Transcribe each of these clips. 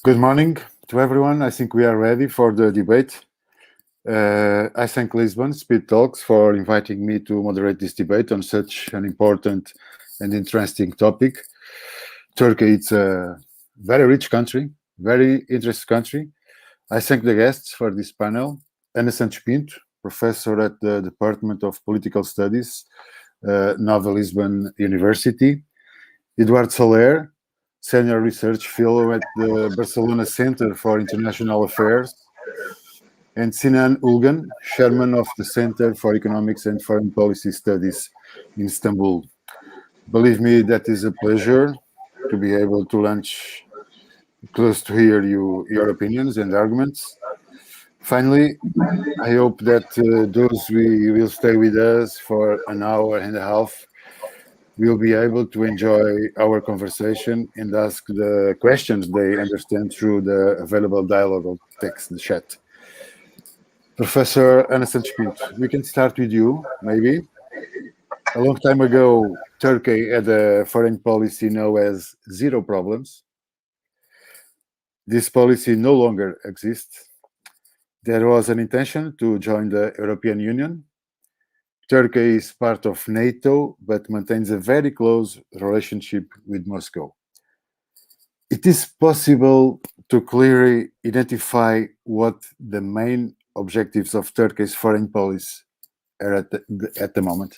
Good morning to everyone. I think we are ready for the debate. I thank Lisbon Talks for inviting me to moderate this debate on such an important and interesting topic. Turkey is a very rich country, very interesting country. I thank the guests for this panel. Ana Santos Pinto, professor at the Department of Political Studies, Nova Lisbon University. Eduardo Soler, Senior Research Fellow at the Barcelona Center for International Affairs, and Sinan Ulgan, Chairman of the Center for Economics and Foreign Policy Studies in Istanbul. Believe me, that is a pleasure to be able to lunch close to hear your opinions and arguments. Finally, I hope that those who will stay with us for an hour and a half will be able to enjoy our conversation and ask the questions they understand through the available dialogue of text, the chat. Professor Ana Santos Pinto, we can start with you, maybe. A long time ago, Turkey had a foreign policy known as zero problems. This policy no longer exists. There was an intention to join the European Union. Turkey is part of NATO, but maintains a very close relationship with Moscow. It is possible to clearly identify what the main objectives of Turkey's foreign policy are at the moment.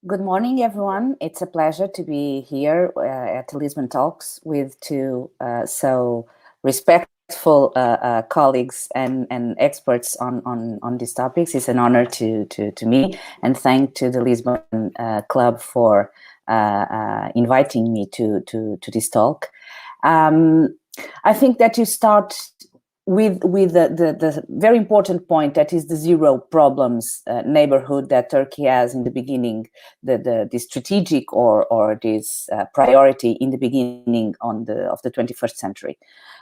Good morning, everyone. It's a pleasure to be here at Lisbon Talks with two so respectful colleagues and experts on these topics. It's an honor to me, and thank to the Lisbon Club for inviting me to this talk. I think that you start with the very important point, that is the zero problems neighborhood that Turkey has in the beginning, the strategic or this priority in the beginning of the 21st century.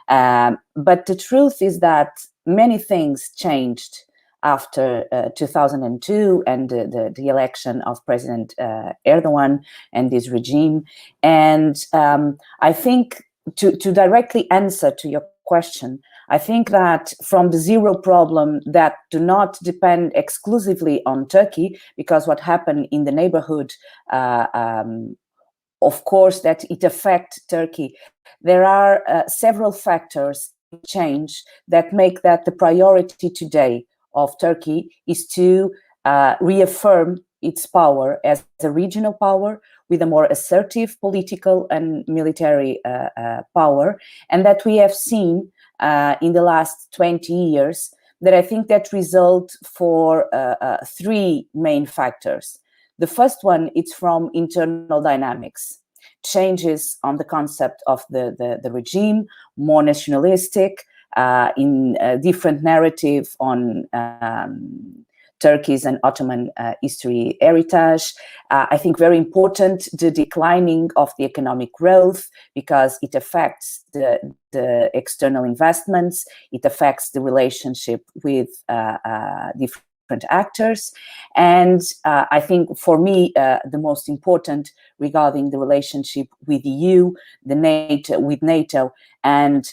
But the truth is that many things changed after 2002 and the election of President Erdogan and his regime. And I think to directly answer to your question, I think that from the zero problem that do not depend exclusively on Turkey, because what happened in the neighborhood, of course, that it affects Turkey. There are several factors change that make that the priority today of Turkey is to reaffirm its power as a regional power with a more assertive political and military power, and that we have seen in the last 20 years, that I think that result for three main factors. The first one, it's from internal dynamics, changes on the concept of the regime, more nationalistic, in a different narrative on Turkey's and Ottoman history heritage. I think very important, the declining of the economic growth, because it affects the external investments, it affects the relationship with different actors. And I think for me, the most important regarding the relationship with EU, with NATO, and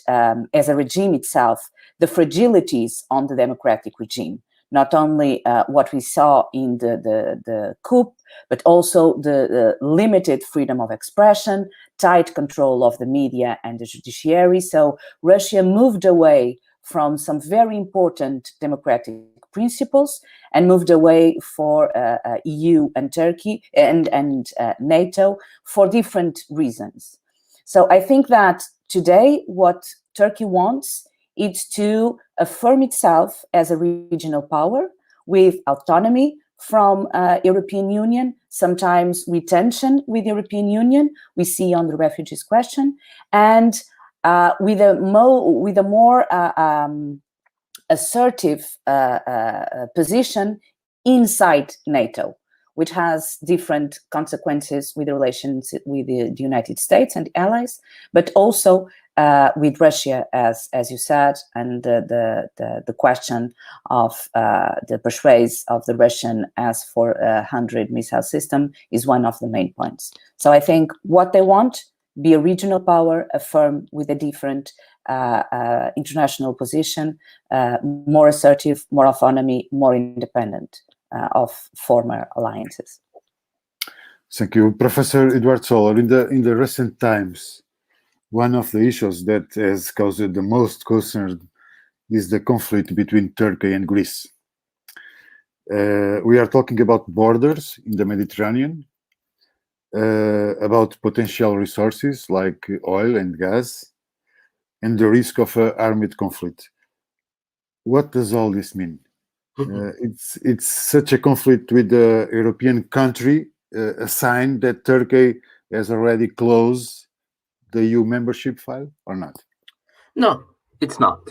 as a regime itself, the fragilities on the democratic regime. Not only what we saw in the coup, but also the limited freedom of expression, tight control of the media and the judiciary. So Russia moved away from some very important democratic principles and moved away for EU and Turkey and NATO for different reasons. So I think that today what Turkey wants is to affirm itself as a regional power with autonomy from European Union, sometimes with tension with European Union, we see on the refugees question, and with a more assertive position inside NATO, which has different consequences with the relations with the United States and allies, but also with Russia, as you said, and the question of the persuasion of the Russian as for 100 missile system is one of the main points. So I think what they want be a regional power, affirm with a different international position, more assertive, more autonomy, more independent of former alliances. Thank you, Professor Eduard Soler. In the recent times, one of the issues that has caused the most concern is the conflict between Turkey and Greece. We are talking about borders in the Mediterranean, about potential resources like oil and gas, and the risk of an armed conflict. What does all this mean? It's such a conflict with the European country, a sign that Turkey has already closed the EU membership file or not? No, it's not.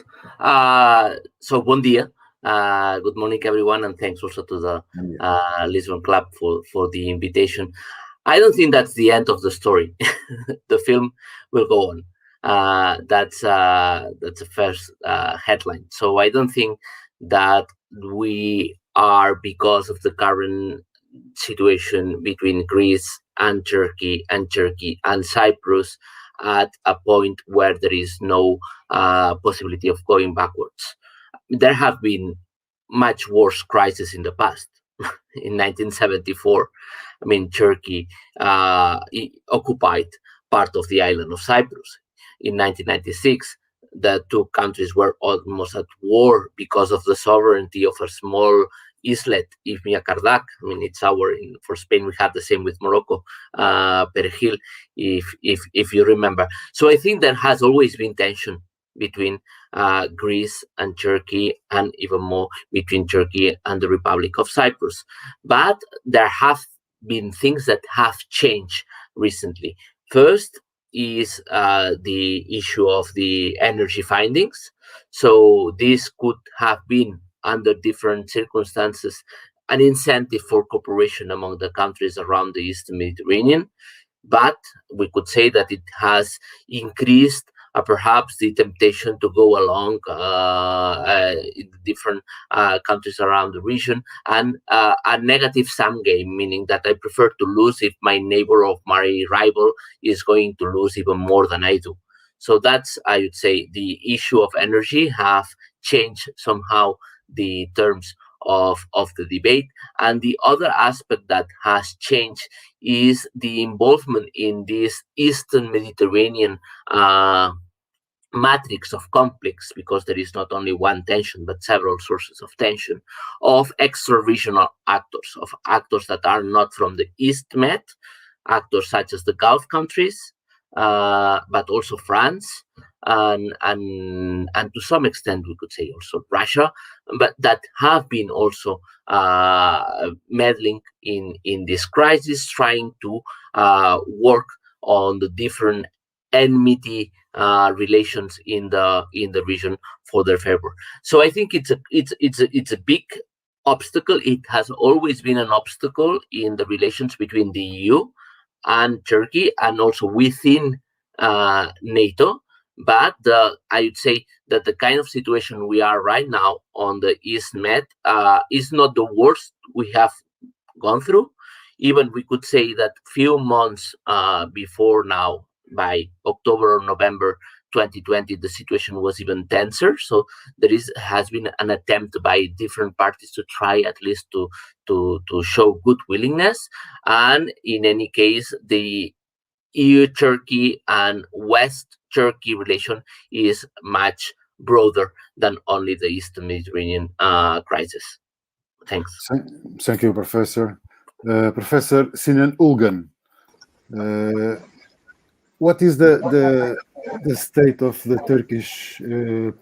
So, bon dia. Good morning, everyone, and thanks also to the Lisbon Club for the invitation. I don't think that's the end of the story. The film will go on. That's the first headline. So I don't think that we are, because of the current situation between Greece and Turkey and Cyprus, at a point where there is no possibility of going backwards. There have been much worse crises in the past. In 1974, I mean, Turkey occupied part of the island of Cyprus. In 1996, the two countries were almost at war because of the sovereignty of a small islet, Ifmia Kardak. I mean, it's for Spain, we had the same with Morocco, Perejil, if you remember. So I think there has always been tension between Greece and Turkey, and even more between Turkey and the Republic of Cyprus. But there have been things that have changed recently. First is the issue of the energy findings. So this could have been, under different circumstances, an incentive for cooperation among the countries around the Eastern Mediterranean. But we could say that it has increased perhaps the temptation to go along in different countries around the region, and a negative sum game, meaning that I prefer to lose if my neighbor or my rival is going to lose even more than I do. So that's, I would say, the issue of energy have changed somehow the terms of the debate. And the other aspect that has changed is the involvement in this Eastern Mediterranean matrix of conflicts, because there is not only one tension but several sources of tension, of extra-regional actors, of actors that are not from the East Med, actors such as the Gulf countries, but also France, and to some extent we could say also Russia, but that have been also meddling in this crisis, trying to work on the different enmity relations in the region for their favor. So I think it's a big obstacle. It has always been an obstacle in the relations between the EU and Turkey, and also within NATO. But I would say that the kind of situation we are right now on the East Med is not the worst we have gone through. Even we could say that few months before now, by October or November 2020, the situation was even tenser. So there has been an attempt by different parties to try at least to show good willingness. And in any case, the EU-Turkey and West Turkey relation is much broader than only the Eastern Mediterranean crisis. Thanks. Thank you, Professor. Professor Sinan Ulgan, what is the state of the Turkish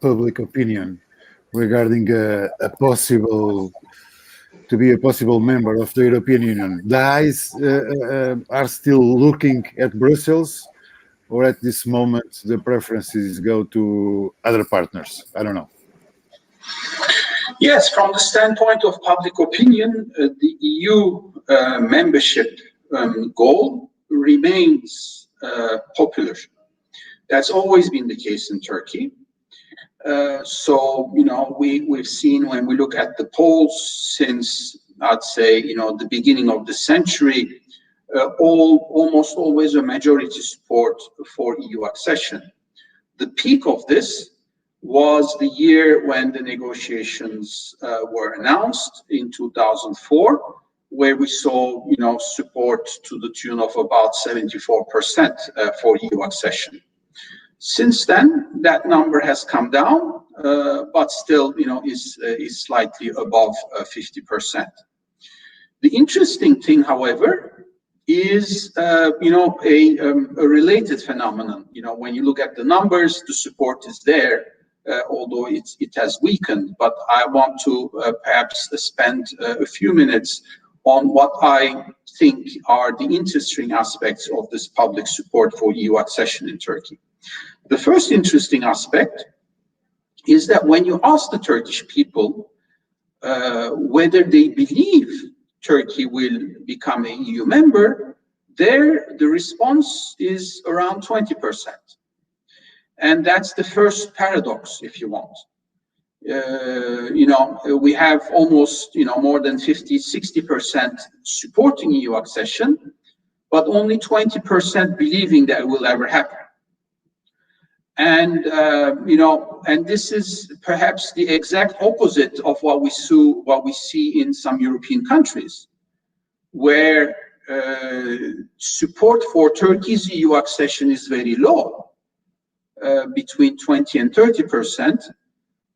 public opinion regarding a possible member of the European Union? The eyes are still looking at Brussels, or at this moment the preferences go to other partners? I don't know. Yes, from the standpoint of public opinion, the EU membership goal remains popular. That's always been the case in Turkey. So, we've seen, when we look at the polls since, I'd say, the beginning of the century, almost always a majority support for EU accession. The peak of this was the year when the negotiations were announced in 2004, where we saw, support to the tune of about 74% for EU accession. Since then, that number has come down, but still, is slightly above 50%. The interesting thing, however, is a related phenomenon. When you look at the numbers, the support is there, although it has weakened. But I want to perhaps spend a few minutes on what I think are the interesting aspects of this public support for EU accession in Turkey. The first interesting aspect is that when you ask the Turkish people whether they believe Turkey will become an EU member, the response is around 20%. And that's the first paradox, if you want. We have almost, more than 50-60% supporting EU accession, but only 20% believing that it will ever happen. And and this is perhaps the exact opposite of what we see in some European countries, where support for Turkey's EU accession is very low, between 20 and 30%.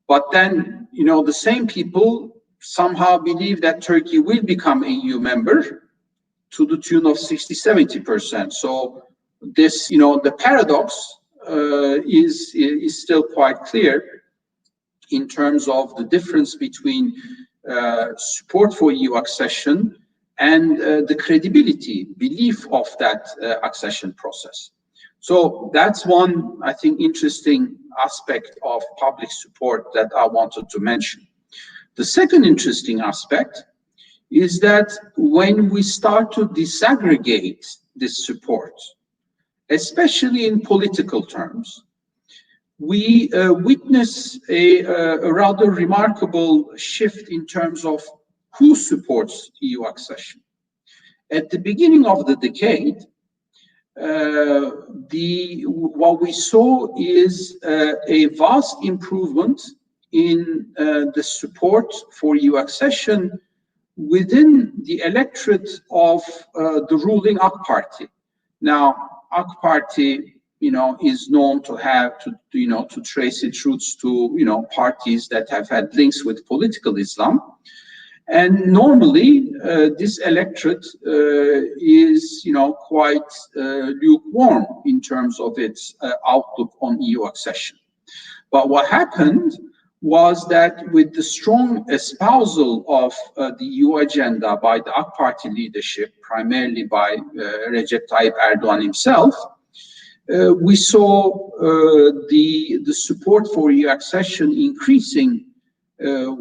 But then, the same people somehow believe that Turkey will become an EU member to the tune of 60-70%. So this, the paradox is still quite clear in terms of the difference between support for EU accession and the credibility, belief of that accession process. So that's one, I think, interesting aspect of public support that I wanted to mention. The second interesting aspect is that when we start to disaggregate this support, especially in political terms, we witness a rather remarkable shift in terms of who supports EU accession. At the beginning of the decade, what we saw is a vast improvement in the support for EU accession within the electorate of the ruling AK Party. Now, AK Party, is known to have to trace its roots to parties that have had links with political Islam. And normally, this electorate is, quite lukewarm in terms of its outlook on EU accession. But what happened was that with the strong espousal of the EU agenda by the AK Party leadership, primarily by Recep Tayyip Erdogan himself, we saw the support for EU accession increasing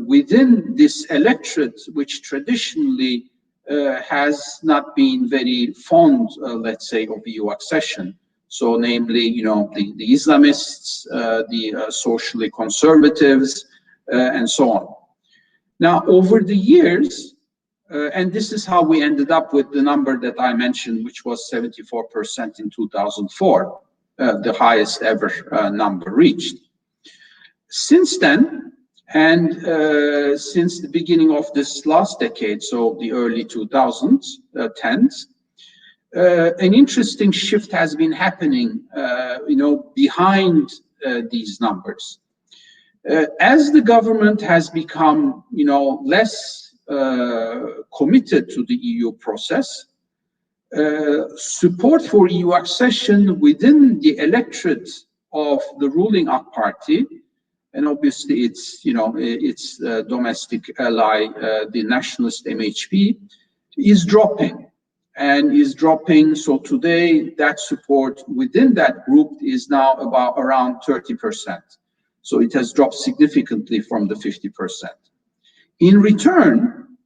within this electorate, which traditionally has not been very fond, let's say, of EU accession. So, namely, the Islamists, the socially conservatives, and so on. Now, over the years, and this is how we ended up with the number that I mentioned, which was 74% in 2004, the highest ever number reached. Since then, and since the beginning of this last decade, so the early 2010s, an interesting shift has been happening, behind these numbers. As the government has become, less committed to the EU process, support for EU accession within the electorate of the ruling AK Party, and obviously its domestic ally, the nationalist MHP, is dropping. So today that support within that group is now around 30%. So it has dropped significantly from the 50%. In return,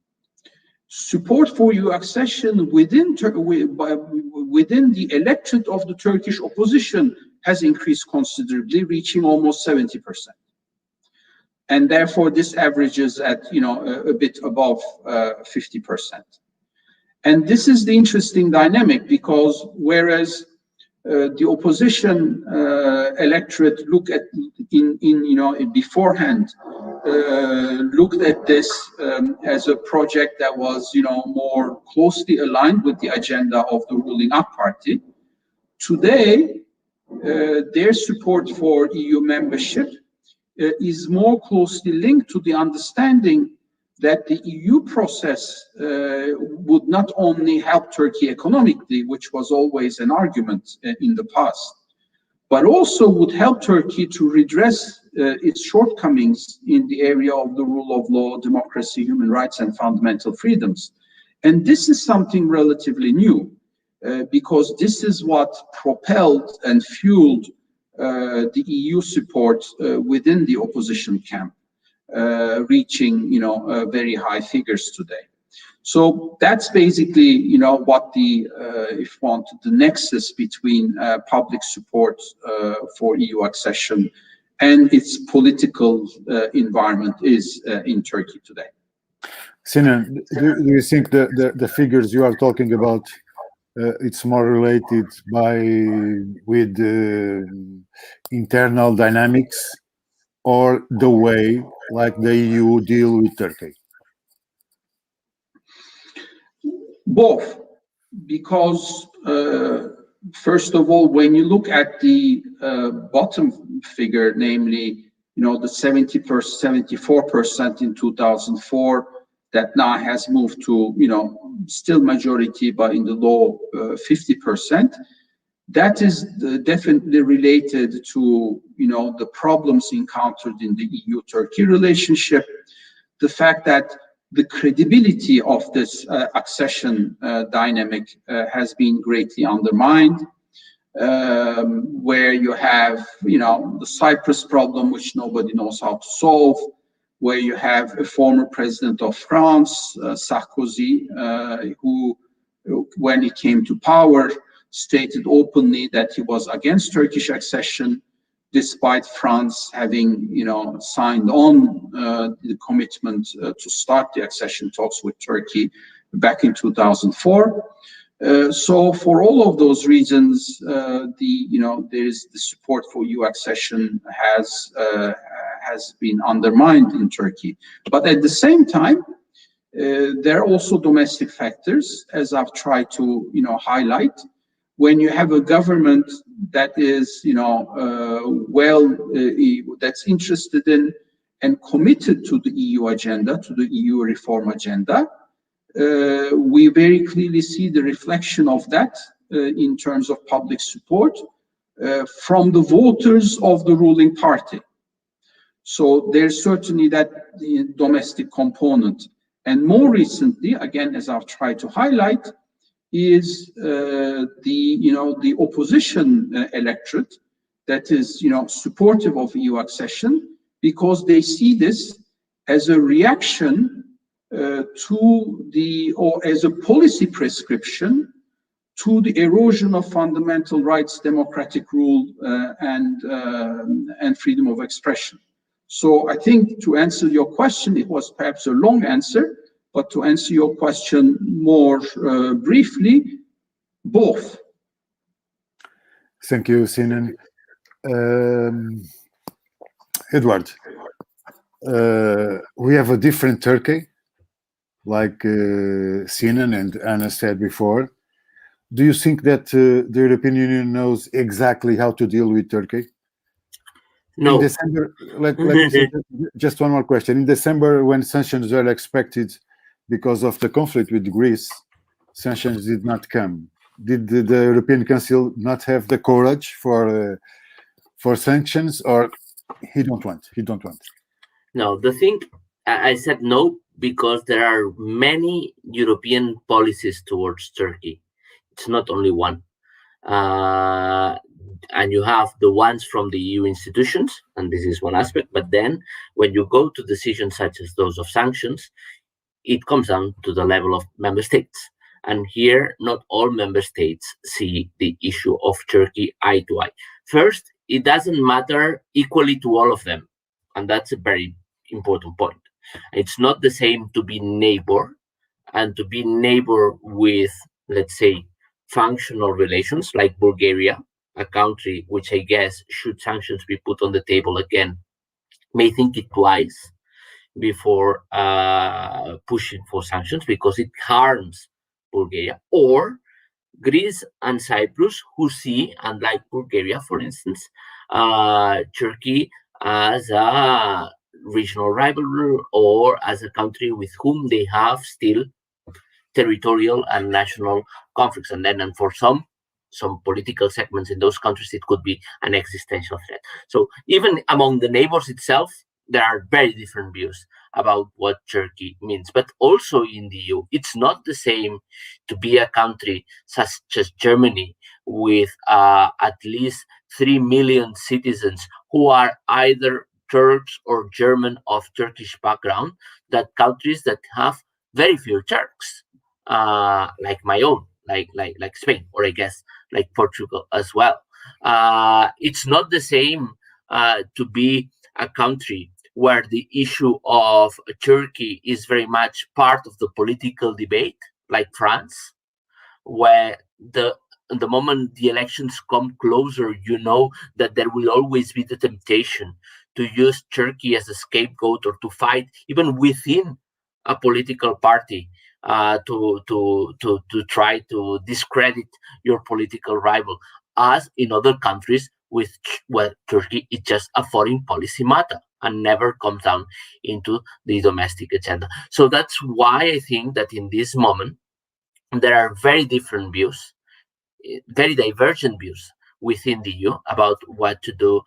support for EU accession within the electorate of the Turkish opposition has increased considerably, reaching almost 70%. And therefore, this averages at a bit above 50%. And this is the interesting dynamic, because whereas the opposition electorate look at beforehand looked at this as a project that was more closely aligned with the agenda of the ruling up party. Today, their support for EU membership is more closely linked to the understanding that the EU process would not only help Turkey economically, which was always an argument in the past, but also would help Turkey to redress its shortcomings in the area of the rule of law, democracy, human rights, and fundamental freedoms. And this is something relatively new, because this is what propelled and fueled the EU support within the opposition camp, reaching very high figures today. So that's basically what the if you want, the nexus between public support for EU accession and its political environment is in Turkey today. Sinan, do you think the figures you are talking about, it's more related with internal dynamics, or the way like the EU deal with Turkey? Both, because first of all, when you look at the bottom figure, namely, the 74% in 2004, that now has moved to, still majority, but in the low 50%. That is definitely related to, the problems encountered in the EU-Turkey relationship, the fact that the credibility of this accession dynamic has been greatly undermined, where you have, the Cyprus problem, which nobody knows how to solve, where you have a former president of France, Sarkozy, who, when he came to power, stated openly that he was against Turkish accession, despite France having, signed on the commitment to start the accession talks with Turkey back in 2004. So for all of those reasons, there's the support for EU accession has been undermined in Turkey. But at the same time, there are also domestic factors, as I've tried to, highlight. When you have a government that is, that's interested in and committed to the EU agenda, to the EU reform agenda, we very clearly see the reflection of that in terms of public support from the voters of the ruling party. So there's certainly that domestic component. And more recently, again, as I've tried to highlight, is the opposition electorate that is supportive of EU accession, because they see this as a reaction or as a policy prescription to the erosion of fundamental rights, democratic rule, and freedom of expression. So I think, to answer your question, it was perhaps a long answer, but to answer your question more briefly, both. Thank you, Sinan. Edward, we have a different Turkey, like Sinan and Anna said before. Do you think that the European Union knows exactly how to deal with Turkey? No. In December, let me say just one more question. In December, when sanctions were expected because of the conflict with Greece, sanctions did not come. Did the European Council not have the courage for sanctions, or he don't want? No, the thing, I said no because there are many European policies towards Turkey. It's not only one. And you have the ones from the EU institutions, and this is one aspect. But then when you go to decisions such as those of sanctions, it comes down to the level of member states. And here, not all member states see the issue of Turkey eye to eye. First, it doesn't matter equally to all of them. And that's a very important point. It's not the same to be neighbor and to be neighbor with, let's say, functional relations like Bulgaria, a country which I guess, should sanctions be put on the table again, may think it twice before pushing for sanctions because it harms Bulgaria. Or Greece and Cyprus, who see, unlike Bulgaria, for instance, Turkey as a regional rival or as a country with whom they have still territorial and national conflicts. And for some political segments in those countries, it could be an existential threat. So even among the neighbors itself, there are very different views about what Turkey means. But also in the EU, it's not the same to be a country such as Germany with at least 3 million citizens who are either Turks or German of Turkish background, that countries that have very few Turks, like my own, like Spain, or I guess like Portugal as well. It's not the same to be a country where the issue of Turkey is very much part of the political debate, like France, where the moment the elections come closer, you know that there will always be the temptation to use Turkey as a scapegoat or to fight even within a political party to try to discredit your political rival, as in other countries where Turkey is just a foreign policy matter and never comes down into the domestic agenda. So that's why I think that in this moment there are very different views, very divergent views within the EU about what to do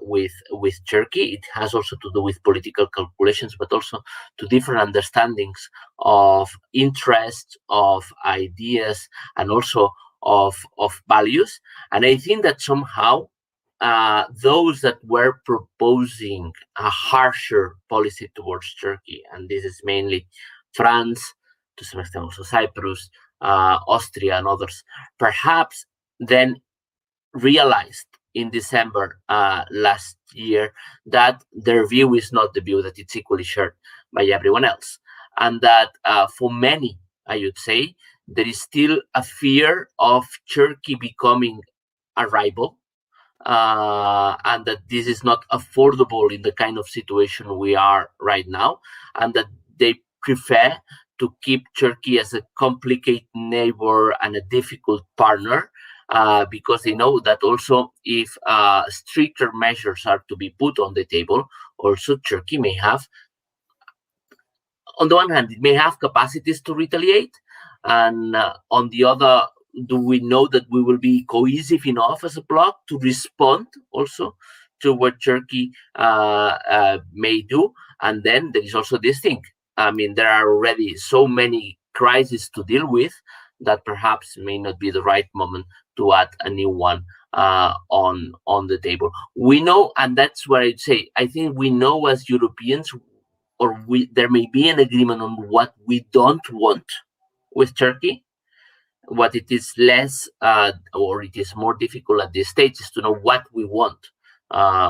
with Turkey. It has also to do with political calculations, but also to different understandings of interests, of ideas, and also of values. And I think that somehow those that were proposing a harsher policy towards Turkey, and this is mainly France, to some extent also Cyprus, Austria, and others, perhaps then realized in December last year that their view is not the view that it's equally shared by everyone else. And that for many, I would say, there is still a fear of Turkey becoming a rival, and that this is not affordable in the kind of situation we are right now, and that they prefer to keep Turkey as a complicated neighbor and a difficult partner, because they know that also if stricter measures are to be put on the table, also Turkey may have, on the one hand, it may have capacities to retaliate, and on the other, do we know that we will be cohesive enough as a bloc to respond also to what Turkey may do? And then there is also this thing. I mean, there are already so many crises to deal with that perhaps may not be the right moment to add a new one on the table. We know, and that's what I'd say, I think we know as Europeans, or there may be an agreement on what we don't want with Turkey. What it is less, or it is more difficult at this stage, is to know what we want,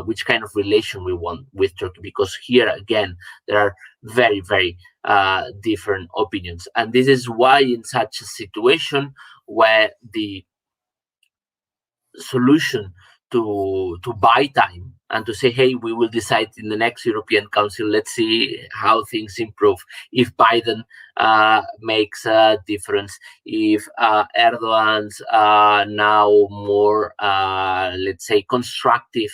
which kind of relation we want with Turkey, because here again there are very, very different opinions. And this is why in such a situation where the solution to buy time and to say, hey, we will decide in the next European Council, let's see how things improve. If Biden makes a difference, if Erdogan's now more, let's say, constructive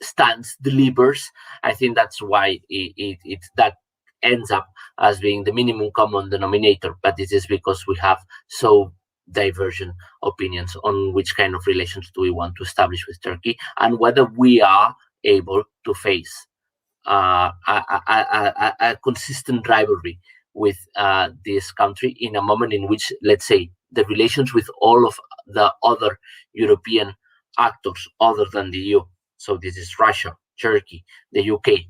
stance delivers, I think that's why that ends up as being the minimum common denominator. But this is because we have so divergent opinions on which kind of relations do we want to establish with Turkey, and whether we are able to face a consistent rivalry with this country in a moment in which, let's say, the relations with all of the other European actors other than the EU, so this is Russia, Turkey, the UK,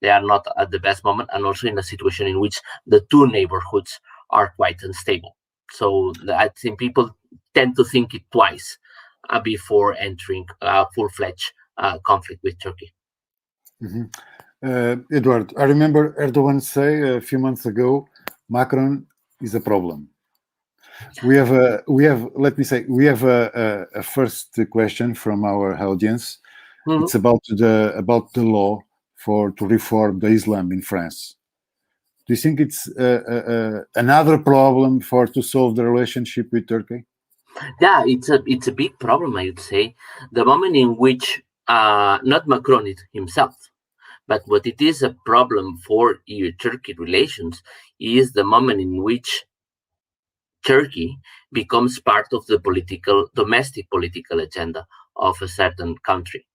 they are not at the best moment, and also in a situation in which the two neighborhoods are quite unstable. So I think people tend to think it twice before entering full-fledged conflict with Turkey. Mm-hmm. Edward, I remember Erdogan say a few months ago, Macron is a problem. We have a first question from our audience. Mhm. It's about the law to reform the Islam in France. Do you think it's another problem to solve the relationship with Turkey? Yeah, it's a big problem, I would say. The moment in which not Macron himself, but what it is a problem for EU-Turkey relations is the moment in which Turkey becomes part of the domestic political agenda of a certain country.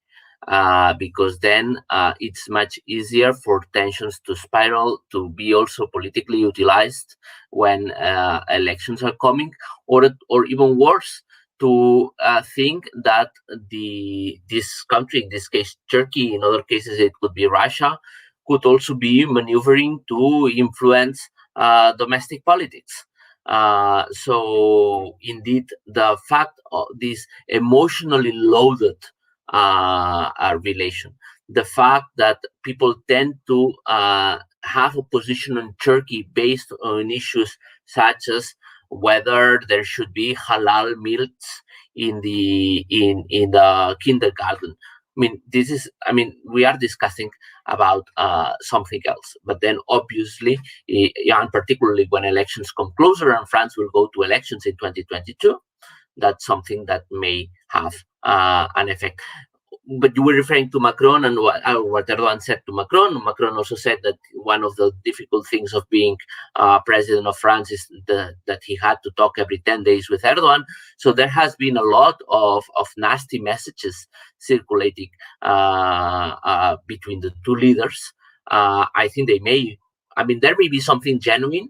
Because then it's much easier for tensions to spiral, to be also politically utilized when elections are coming, or even worse, to think that this country, in this case Turkey, in other cases it could be Russia, could also be maneuvering to influence domestic politics. So indeed, the fact of this emotionally loaded relation, the fact that people tend to have a position on Turkey based on issues such as whether there should be halal meals in the kindergarten. We are discussing about something else, but then obviously, and particularly when elections come closer, and France will go to elections in 2022, that's something that may have an effect. But you were referring to Macron and what Erdogan said to Macron. Macron also said that one of the difficult things of being president of France is that he had to talk every 10 days with Erdogan. So there has been a lot of nasty messages circulating between the two leaders. I think there may be something genuine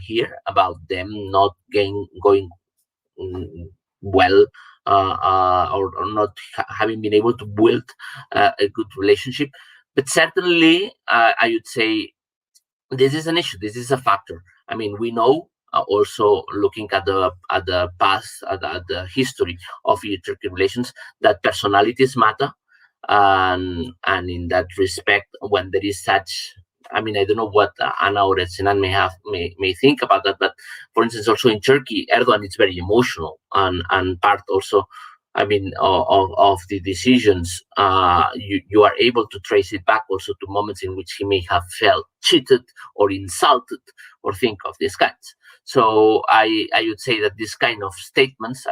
here about them not going well, or not having been able to build a good relationship. But certainly, I would say this is an issue. This is a factor. We know, also looking at the past, at the history of EU-Turkey relations, that personalities matter, and in that respect, when there is such, I don't know what Anna or Sinan may think about that, but for instance, also in Turkey, Erdogan is very emotional, and part also, of the decisions, you are able to trace it back also to moments in which he may have felt cheated or insulted or think of these kinds. So I would say that this kind of statements,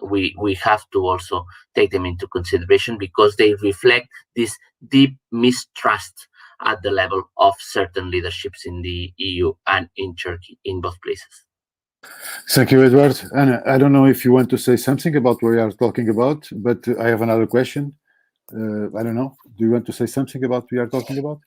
we have to also take them into consideration, because they reflect this deep mistrust at the level of certain leaderships in the EU and in Turkey, in both places. Thank you, Edward. Anna, I don't know if you want to say something about what we are talking about, but I have another question. I don't know. Do you want to say something about what we are talking about?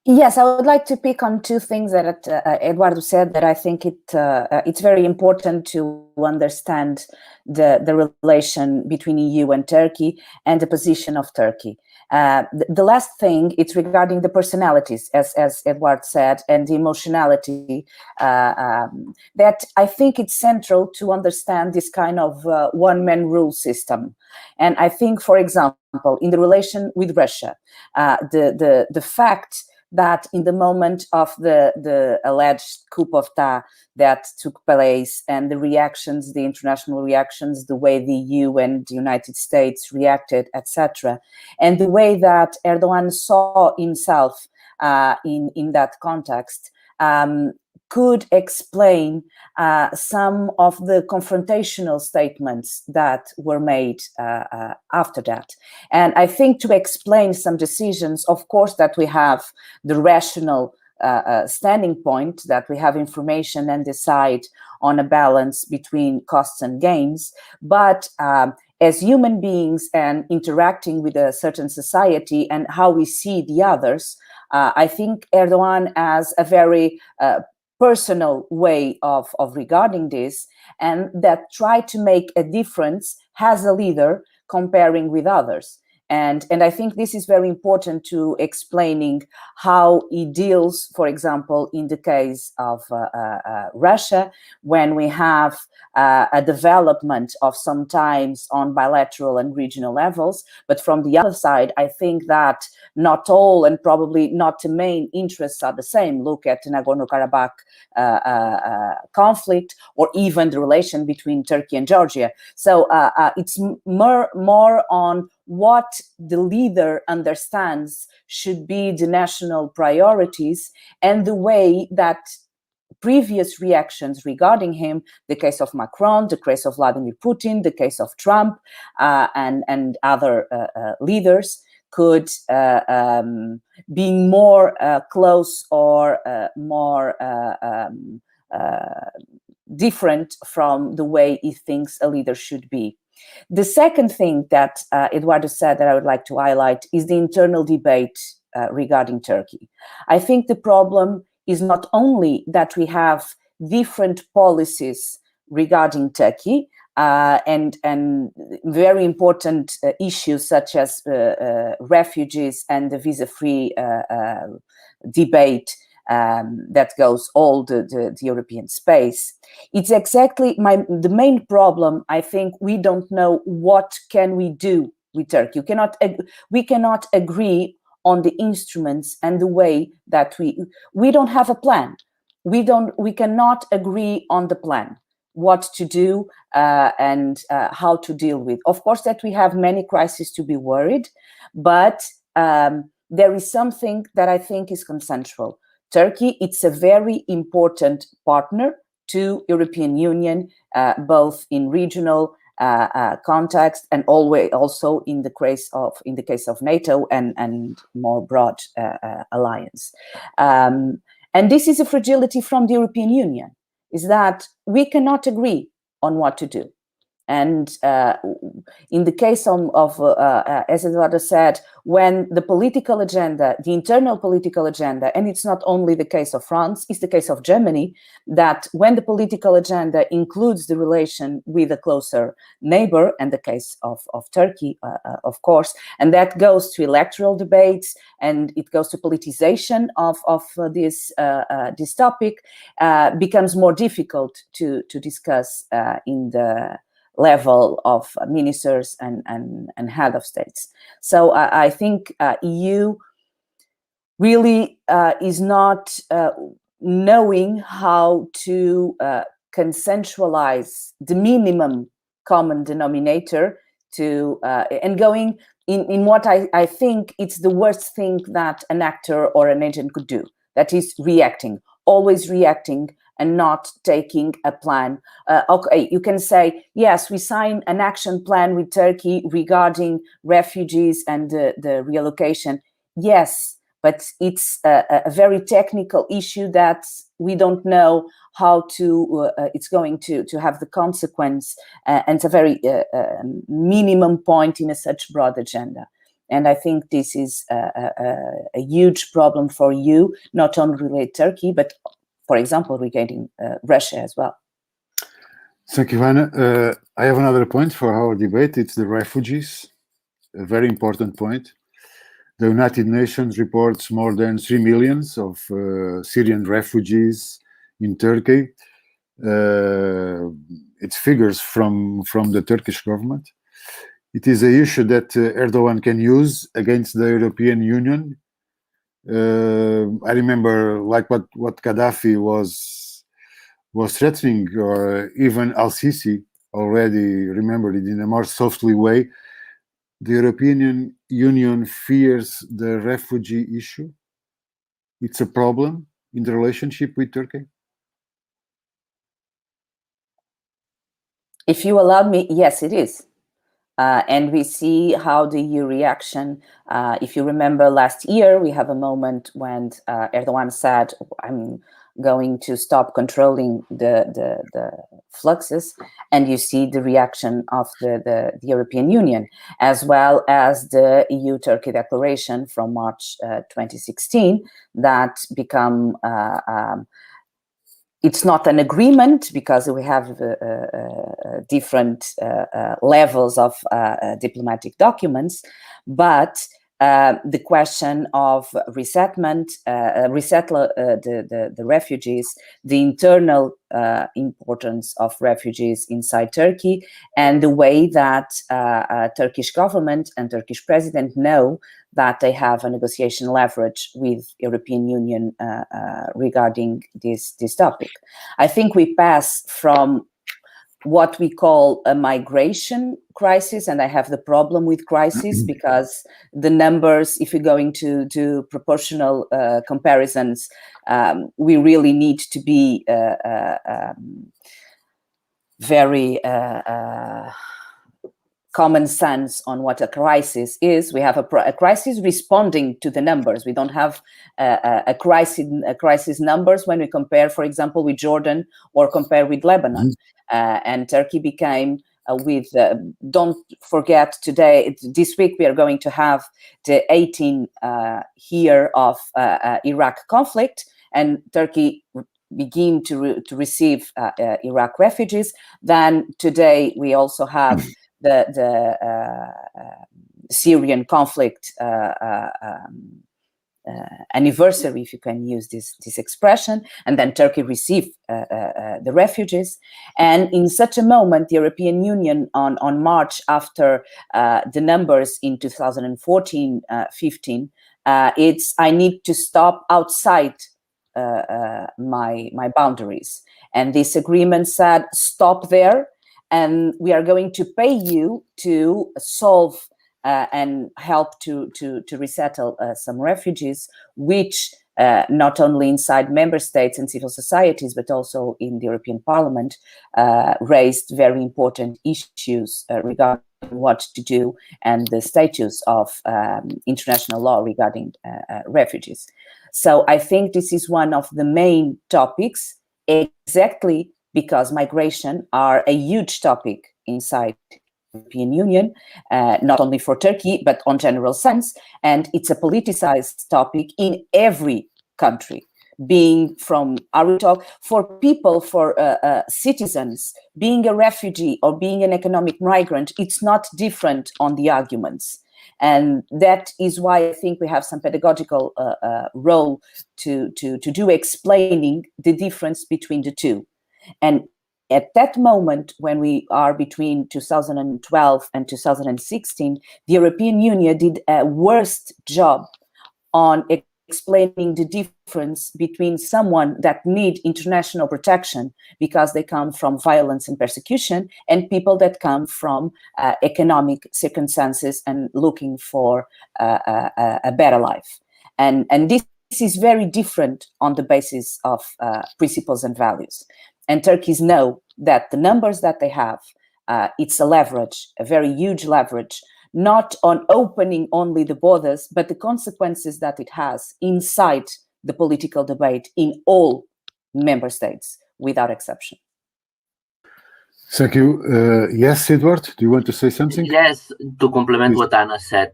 Yes, I would like to pick on two things that Eduardo said, that I think it's very important to understand the relation between EU and Turkey and the position of Turkey. The last thing, it's regarding the personalities, as Eduardo said, and the emotionality, that I think it's central to understand this kind of one-man rule system. And I think, for example, in the relation with Russia, the fact that in the moment of the alleged coup d'etat that took place, and the reactions, the international reactions, the way the EU and the United States reacted, etc., and the way that Erdogan saw himself in that context, could explain some of the confrontational statements that were made after that. And I think to explain some decisions, of course, that we have the rational standing point, that we have information and decide on a balance between costs and gains. But as human beings and interacting with a certain society and how we see the others, I think Erdogan has a very personal way of regarding this, and that try to make a difference as a leader comparing with others. And I think this is very important to explaining how he deals, for example, in the case of Russia, when we have a development of sometimes on bilateral and regional levels. But from the other side, I think that not all and probably not the main interests are the same. Look at the Nagorno-Karabakh conflict, or even the relation between Turkey and Georgia. So it's more on what the leader understands should be the national priorities, and the way that previous reactions regarding him, the case of Macron, the case of Vladimir Putin, the case of Trump, and other leaders, could be more close or more different from the way he thinks a leader should be. The second thing that Eduardo said that I would like to highlight is the internal debate regarding Turkey. I think the problem is not only that we have different policies regarding Turkey and very important issues such as refugees and the visa-free debate that goes all the European space. It's exactly the main problem. I think we don't know what can we do with Turkey. We cannot agree on the instruments and the way that we don't have a plan. We cannot agree on the plan, what to do and how to deal with. Of course, that we have many crises to be worried, but there is something that I think is consensual. Turkey, it's a very important partner to European Union, both in regional context and always also in the case of NATO and more broad alliance. And this is a fragility from the European Union, is that we cannot agree on what to do. And in the case of as Eduardo said, when the political agenda, the internal political agenda, and it's not only the case of France, it's the case of Germany, that when the political agenda includes the relation with a closer neighbor, and the case of Turkey, of course, and that goes to electoral debates, and it goes to politicization of this topic, becomes more difficult to discuss in the level of ministers and head of states. So I think EU really is not knowing how to consensualize the minimum common denominator to and going in what I think it's the worst thing that an actor or an agent could do, that is reacting, always reacting and not taking a plan. Okay, you can say, yes, we signed an action plan with Turkey regarding refugees and the reallocation. Yes, but it's a very technical issue that we don't know how to, it's going to have the consequence, and it's a very minimum point in such broad agenda. And I think this is a huge problem for you, not only related to Turkey, but for example, regarding Russia as well. Thank you, Anna. I have another point for our debate. It's the refugees, a very important point. The United Nations reports more than 3 million of Syrian refugees in Turkey. It's figures from the Turkish government. It is an issue that Erdogan can use against the European Union. I remember, like what Gaddafi was threatening, or even Al-Sisi already remembered it in a more softly way. The European Union fears the refugee issue. It's a problem in the relationship with Turkey. If you allow me, yes, it is. And we see how the EU reaction, if you remember last year, we have a moment when Erdogan said, I'm going to stop controlling the fluxes, and you see the reaction of the European Union, as well as the EU-Turkey declaration from March 2016 that become it's not an agreement because we have different levels of diplomatic documents, but the question of resettlement, the refugees, the internal importance of refugees inside Turkey, and the way that Turkish government and Turkish president know that they have a negotiation leverage with European Union regarding this topic. I think we pass from what we call a migration crisis, and I have the problem with crisis because the numbers, if you're going to do proportional comparisons, we really need to be very common sense on what a crisis is. We have a crisis responding to the numbers. We don't have a crisis numbers when we compare, for example, with Jordan or compare with Lebanon. And Turkey became don't forget this week we are going to have the 18th year of Iraq conflict, and Turkey begin to receive Iraq refugees. Then today we also have the Syrian conflict anniversary, if you can use this expression, and then Turkey received the refugees. And in such a moment, the European Union on March, after the numbers in 2014-15, it's I need to stop outside my boundaries. And this agreement said, stop there, and we are going to pay you to solve and help to resettle some refugees, which not only inside member states and civil societies, but also in the European Parliament, raised very important issues regarding what to do and the status of international law regarding refugees. So I think this is one of the main topics, exactly because migration are a huge topic inside European Union, not only for Turkey, but on general sense. And it's a politicized topic in every country, being from our talk for people, for citizens, being a refugee or being an economic migrant, it's not different on the arguments. And that is why I think we have some pedagogical role to do explaining the difference between the two. And at that moment, when we are between 2012 and 2016, the European Union did a worst job on explaining the difference between someone that need international protection because they come from violence and persecution, and people that come from economic circumstances and looking for a better life. And this is very different on the basis of principles and values. And Turkeys know that the numbers that they have, it's a leverage, a very huge leverage, not on opening only the borders, but the consequences that it has inside the political debate in all member states, without exception. Thank you. Yes, Edward, do you want to say something? Yes, to complement what Anna said.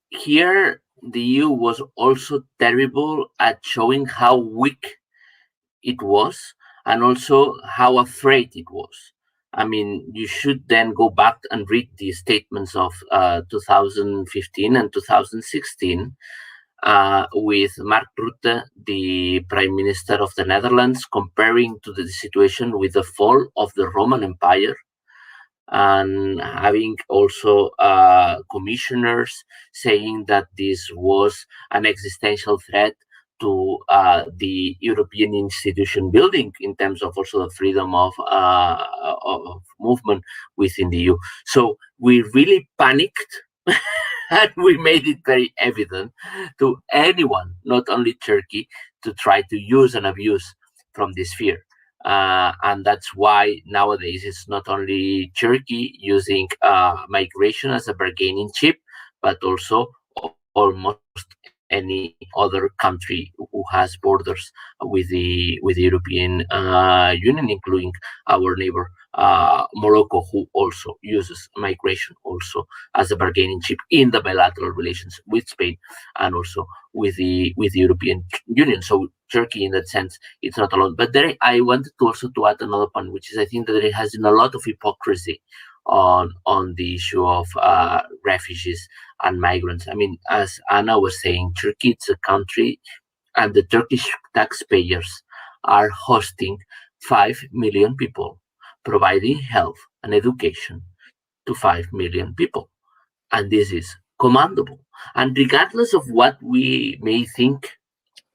Here, the EU was also terrible at showing how weak it was, and also how afraid it was. I mean, you should then go back and read the statements of 2015 and 2016 with Mark Rutte, the Prime Minister of the Netherlands, comparing to the situation with the fall of the Roman Empire, and having also commissioners saying that this was an existential threat to the European institution building in terms of also the freedom of movement within the EU. So we really panicked and we made it very evident to anyone, not only Turkey, to try to use and abuse from this fear. And that's why nowadays it's not only Turkey using migration as a bargaining chip, but also almost any other country who has borders with the European Union, including our neighbor Morocco, who also uses migration also as a bargaining chip in the bilateral relations with Spain and also with the European Union. So Turkey, in that sense, it's not alone. But there, I wanted to also to add another point, which is I think that there has been a lot of hypocrisy on the issue of refugees and migrants. I mean, as Anna was saying, Turkey, it's a country, and the Turkish taxpayers are hosting 5 million people, providing health and education to 5 million people. And this is commendable. And regardless of what we may think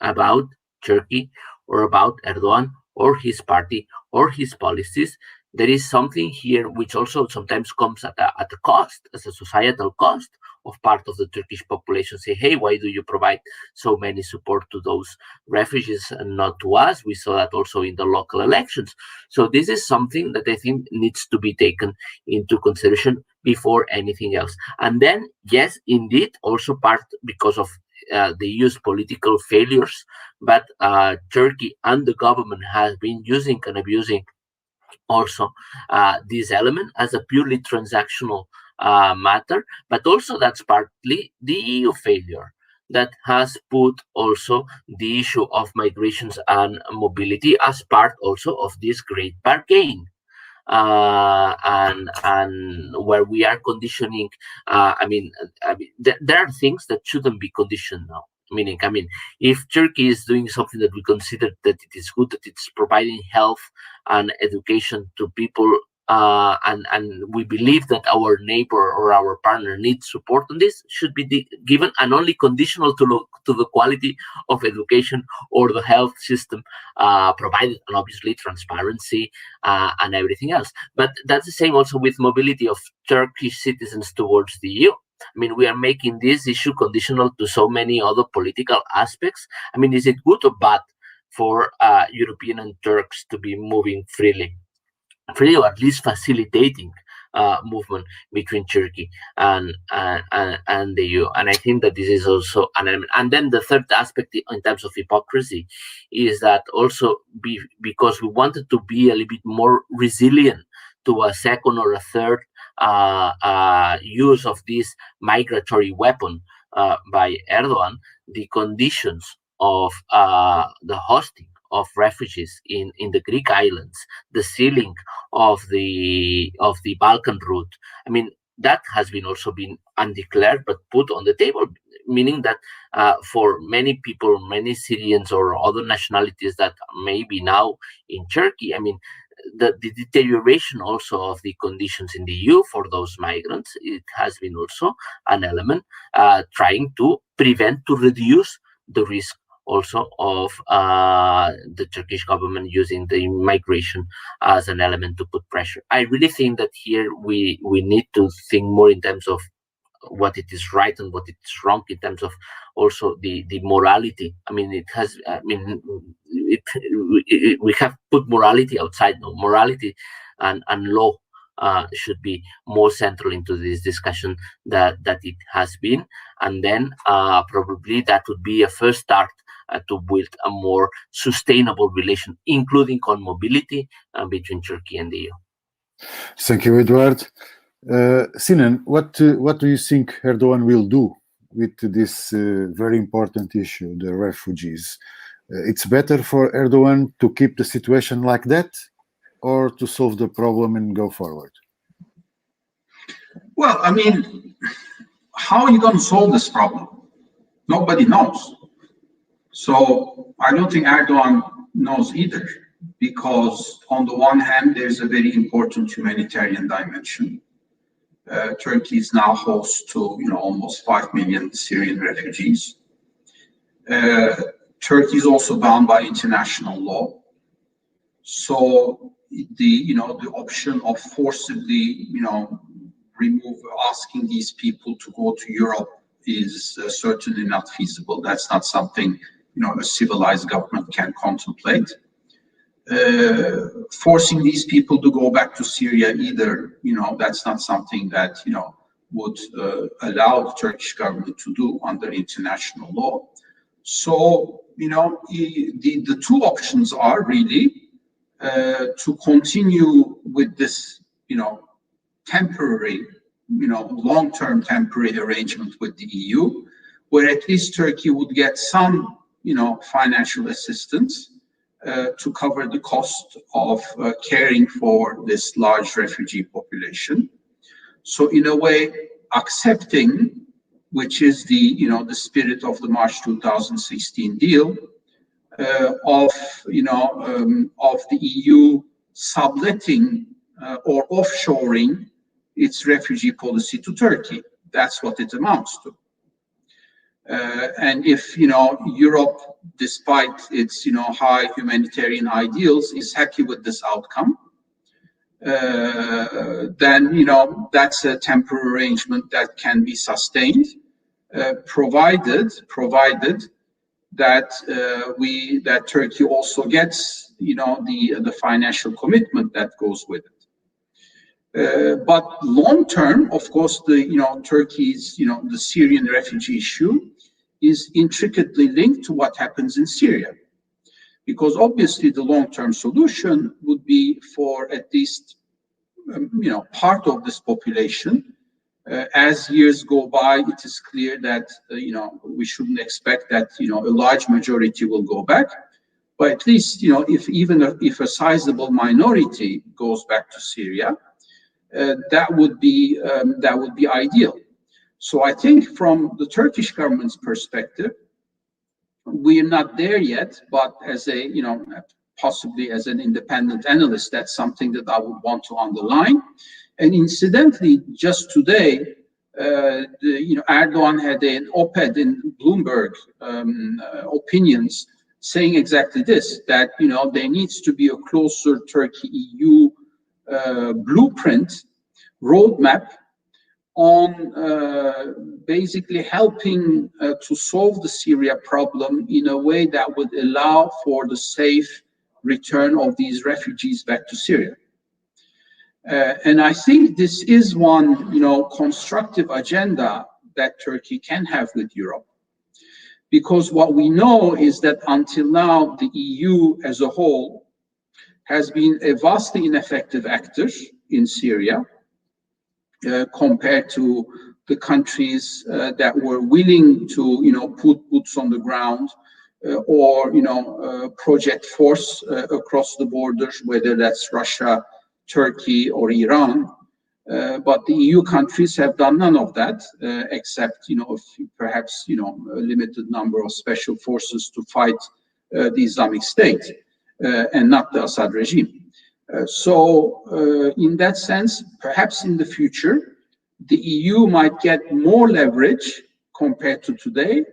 about Turkey or about Erdogan or his party or his policies, there is something here which also sometimes comes at a cost, as a societal cost of part of the Turkish population. Say, hey, why do you provide so many support to those refugees and not to us? We saw that also in the local elections. So this is something that I think needs to be taken into consideration before anything else. And then, yes, indeed, also part because of the EU's political failures, but Turkey and the government has been using and abusing also this element as a purely transactional matter, but also that's partly the EU failure that has put also the issue of migrations and mobility as part also of this great bargain. And where we are conditioning, there are things that shouldn't be conditioned now. Meaning, if Turkey is doing something that we consider that it is good, that it's providing health and education to people, and we believe that our neighbor or our partner needs support on this, should be given and only conditional to the quality of education or the health system provided, and obviously transparency and everything else. But that's the same also with mobility of Turkish citizens towards the EU. We are making this issue conditional to so many other political aspects. Is it good or bad for European and Turks to be moving freely, or at least facilitating movement between Turkey and the EU? And I think that this is also an element. And then the third aspect in terms of hypocrisy is that also because we wanted to be a little bit more resilient to a second or a third use of this migratory weapon by Erdogan, the conditions of the hosting of refugees in the Greek islands, the sealing of the Balkan route, that has been also been undeclared but put on the table, meaning that for many people, many Syrians or other nationalities that may be now in Turkey, the deterioration also of the conditions in the EU for those migrants, it has been also an element trying to reduce the risk also of the Turkish government using the migration as an element to put pressure. I really think that here we need to think more in terms of what it is right and what it is wrong, in terms of also the morality. We have put morality outside now. Morality and law should be more central into this discussion that it has been. And then probably that would be a first start to build a more sustainable relation, including on mobility between Turkey and the EU. Thank you, Eduard. Sinan, what do you think Erdogan will do with this very important issue, the refugees? It's better for Erdogan to keep the situation like that, or to solve the problem and go forward? Well, how are you going to solve this problem? Nobody knows. So I don't think Erdogan knows either, because on the one hand, there's a very important humanitarian dimension. Turkey is now host to almost 5 million Syrian refugees. Turkey is also bound by international law. So the option of forcibly asking these people to go to Europe is certainly not feasible. That's not something a civilized government can contemplate. Forcing these people to go back to Syria either, that's not something that would allow the Turkish government to do under international law. So the two options are really to continue with this, temporary, long-term temporary arrangement with the EU, where at least Turkey would get some, financial assistance to cover the cost of caring for this large refugee population. So in a way, accepting, which is the, the spirit of the March 2016 deal, of the EU subletting or offshoring its refugee policy to Turkey. That's what it amounts to. And if Europe, despite its high humanitarian ideals, is happy with this outcome, then that's a temporary arrangement that can be sustained, provided that that Turkey also gets the financial commitment that goes with it. But long term, of course, Turkey's the Syrian refugee issue is intricately linked to what happens in Syria, because obviously the long term solution would be for at least part of this population. As years go by, it is clear that we shouldn't expect that a large majority will go back, but at least if a sizable minority goes back to Syria, that would be ideal. So I think from the Turkish government's perspective, we are not there yet, but as a possibly as an independent analyst, that's something that I would want to underline. And incidentally, just today, Erdogan had an op-ed in Bloomberg Opinions saying exactly this, that there needs to be a closer Turkey-EU blueprint, roadmap on basically helping to solve the Syria problem in a way that would allow for the safe return of these refugees back to Syria. And I think this is one, constructive agenda that Turkey can have with Europe, because what we know is that until now, the EU as a whole has been a vastly ineffective actor in Syria compared to the countries that were willing to, put boots on the ground or, project force across the borders, whether that's Russia, Turkey or Iran, but the EU countries have done none of that, except perhaps a limited number of special forces to fight the Islamic State and not the Assad regime. So in that sense, perhaps in the future, the EU might get more leverage compared to today,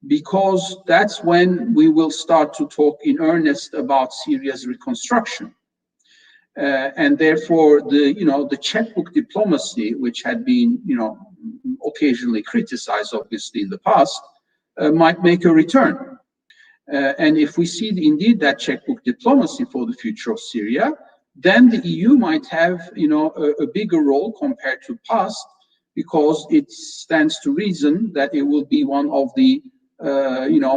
because that's when we will start to talk in earnest about Syria's reconstruction. And therefore, the checkbook diplomacy, which had been, occasionally criticized, obviously, in the past, might make a return. And if we see indeed that checkbook diplomacy for the future of Syria, then the EU might have, a bigger role compared to past, because it stands to reason that it will be one of the,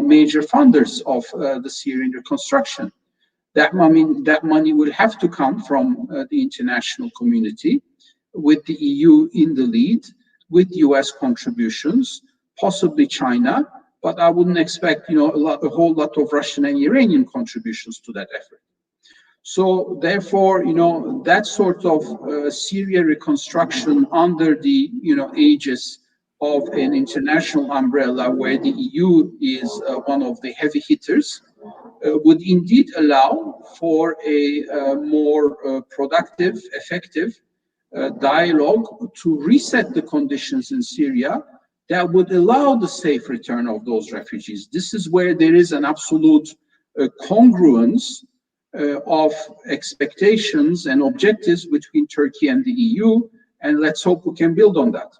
major funders of the Syrian reconstruction. That money will have to come from the international community, with the EU in the lead, with US contributions, possibly China, but I wouldn't expect a whole lot of Russian and Iranian contributions to that effort. So therefore, that sort of Syria reconstruction under the aegis of an international umbrella, where the EU is one of the heavy hitters, would indeed allow for a more productive, effective dialogue to reset the conditions in Syria that would allow the safe return of those refugees. This is where there is an absolute congruence of expectations and objectives between Turkey and the EU, and let's hope we can build on that.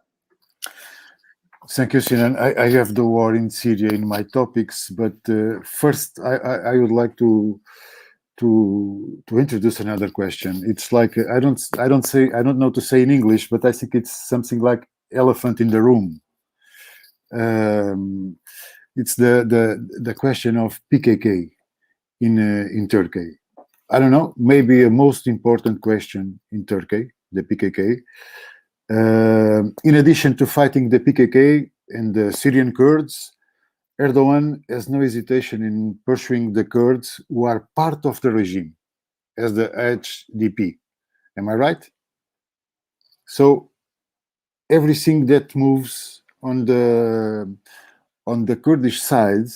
Thank you, Sinan. I have the war in Syria in my topics, but first I would like to introduce another question. It's like I don't know to say in English, but I think it's something like elephant in the room. It's the question of PKK in Turkey. I don't know, maybe a most important question in Turkey, the PKK. In addition to fighting the PKK and the Syrian Kurds, Erdogan has no hesitation in pursuing the Kurds who are part of the regime as the HDP. Am I right? So everything that moves on the Kurdish side,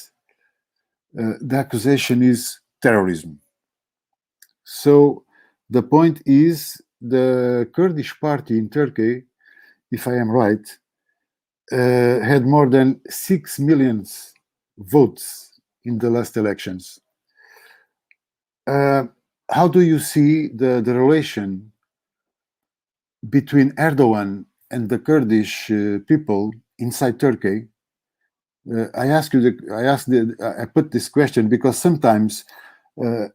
the accusation is terrorism. So the point is, the Kurdish party in Turkey, if I am right, had more than 6 million votes in the last elections. How do you see the relation between Erdogan and the Kurdish people inside Turkey? I put this question because sometimes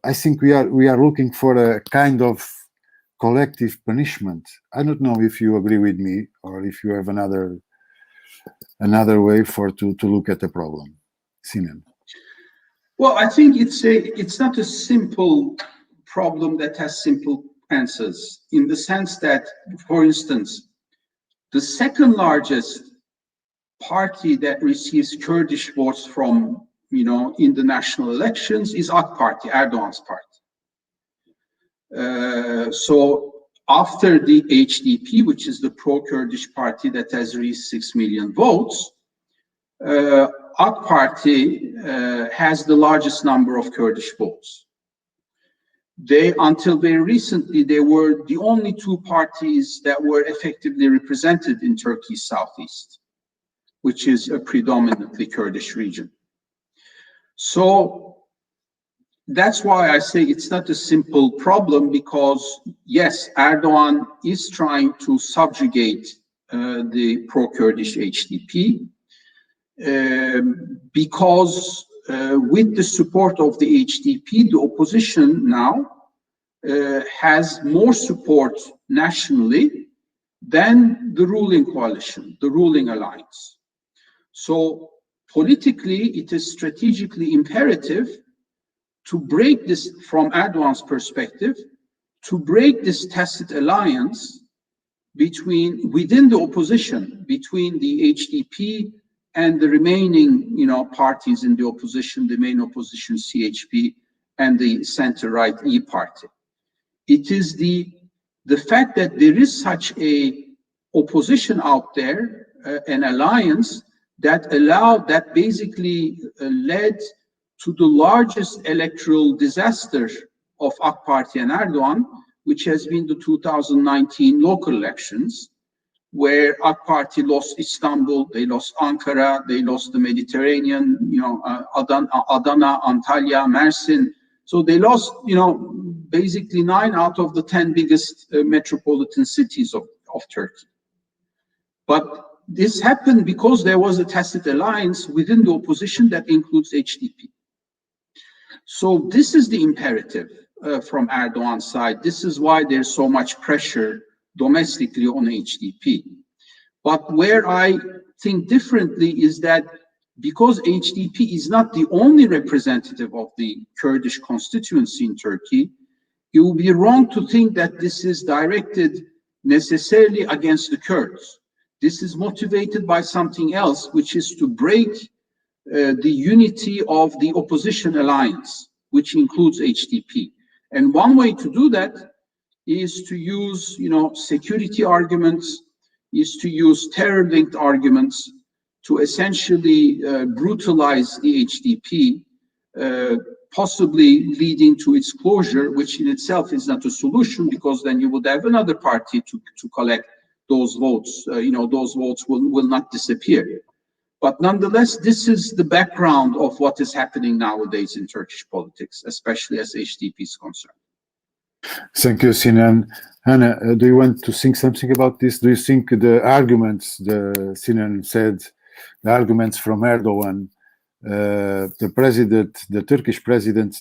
I think we are looking for a kind of collective punishment. I don't know if you agree with me or if you have another way to look at the problem. Sinan. Well, I think it's not a simple problem that has simple answers, in the sense that, for instance, the second largest party that receives Kurdish votes from, in the national elections is AK Party, Erdogan's party. So after the HDP, which is the pro-Kurdish party that has reached 6 million votes, AK Party has the largest number of Kurdish votes. Until very recently, they were the only two parties that were effectively represented in Turkey's southeast, which is a predominantly Kurdish region. So that's why I say it's not a simple problem, because yes, Erdogan is trying to subjugate the pro-Kurdish HDP, because with the support of the HDP, the opposition now has more support nationally than the ruling coalition, the ruling alliance. So politically, it is strategically imperative to break this, from Erdogan's perspective, to break this tacit alliance within the opposition, between the HDP and the remaining, parties in the opposition, the main opposition, CHP, and the center-right E party. It is the fact that there is such a opposition out there, an alliance that basically led to the largest electoral disaster of AK Party and Erdogan, which has been the 2019 local elections, where AK Party lost Istanbul, they lost Ankara, they lost the Mediterranean, Adana, Antalya, Mersin. So they lost, basically 9 out of the 10 biggest metropolitan cities of Turkey. But this happened because there was a tacit alliance within the opposition that includes HDP. So this is the imperative from Erdogan's side. This is why there's so much pressure domestically on HDP. But where I think differently is that because HDP is not the only representative of the Kurdish constituency in Turkey, it would be wrong to think that this is directed necessarily against the Kurds. This is motivated by something else, which is to break the unity of the opposition alliance, which includes HDP. And one way to do that is to use, security arguments, is to use terror-linked arguments to essentially brutalize the HDP, possibly leading to its closure, which in itself is not a solution, because then you would have another party to collect those votes. Those votes will not disappear. But nonetheless, this is the background of what is happening nowadays in Turkish politics, especially as HDP is concerned. Thank you, Sinan. Hannah, do you want to think something about this? Do you think the arguments, Sinan said, the arguments from Erdogan, the Turkish president,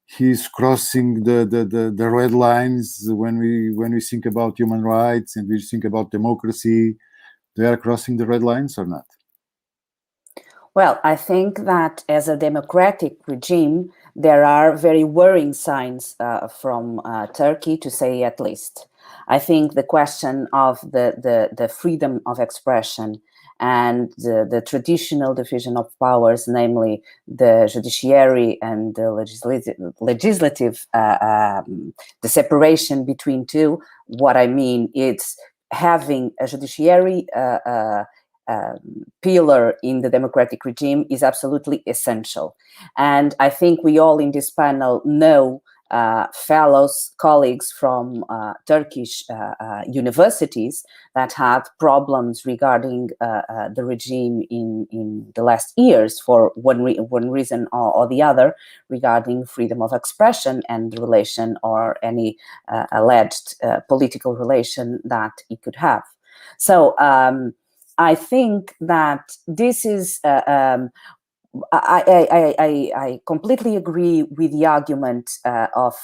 he's crossing the red lines when we think about human rights and we think about democracy? They are crossing the red lines or not? Well, I think that as a democratic regime, there are very worrying signs from Turkey, to say at least. I think the question of the freedom of expression and the traditional division of powers, namely the judiciary and the legislative, the separation between two, what I mean is having a judiciary pillar in the democratic regime is absolutely essential. And I think we all in this panel know fellows, colleagues from Turkish universities that had problems regarding the regime in the last years for one reason or the other, regarding freedom of expression and the relation or any alleged political relation that it could have. So I think that this is I completely agree with the argument of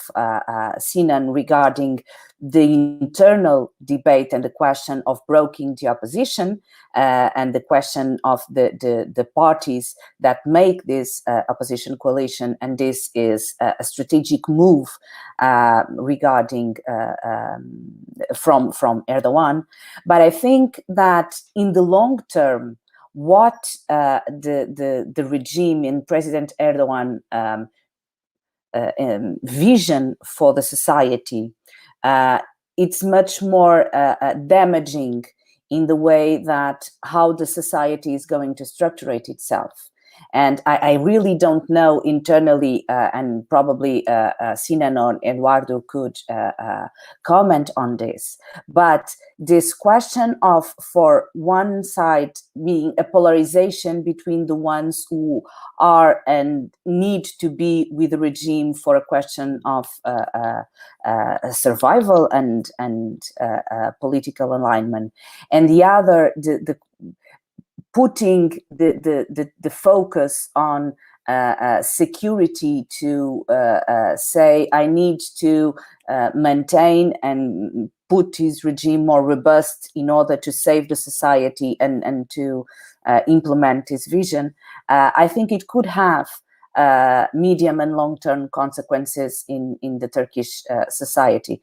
Sinan regarding the internal debate and the question of breaking the opposition and the question of the parties that make this opposition coalition, and this is a strategic move regarding from Erdogan. But I think that in the long term, what the regime in President Erdogan vision for the society, it's much more damaging in the way that how the society is going to structure itself. And I really don't know internally, and probably Sinan or Eduardo could comment on this. But this question of, for one side, being a polarization between the ones who are and need to be with the regime for a question of survival and political alignment, and the other, the putting the focus on security to say, I need to maintain and put his regime more robust in order to save the society and to implement his vision. I think it could have medium and long-term consequences in the Turkish society.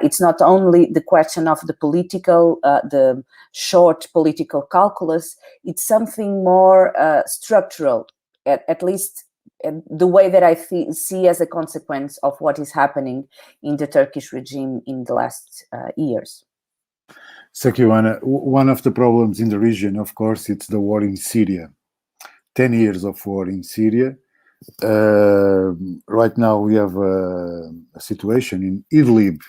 It's not only the question of the political, the short political calculus, it's something more structural, at least the way that I see as a consequence of what is happening in the Turkish regime in the last years. Thank you, Anna. One of the problems in the region, of course, it's the war in Syria. 10 years of war in Syria. Right now we have a situation in Idlib.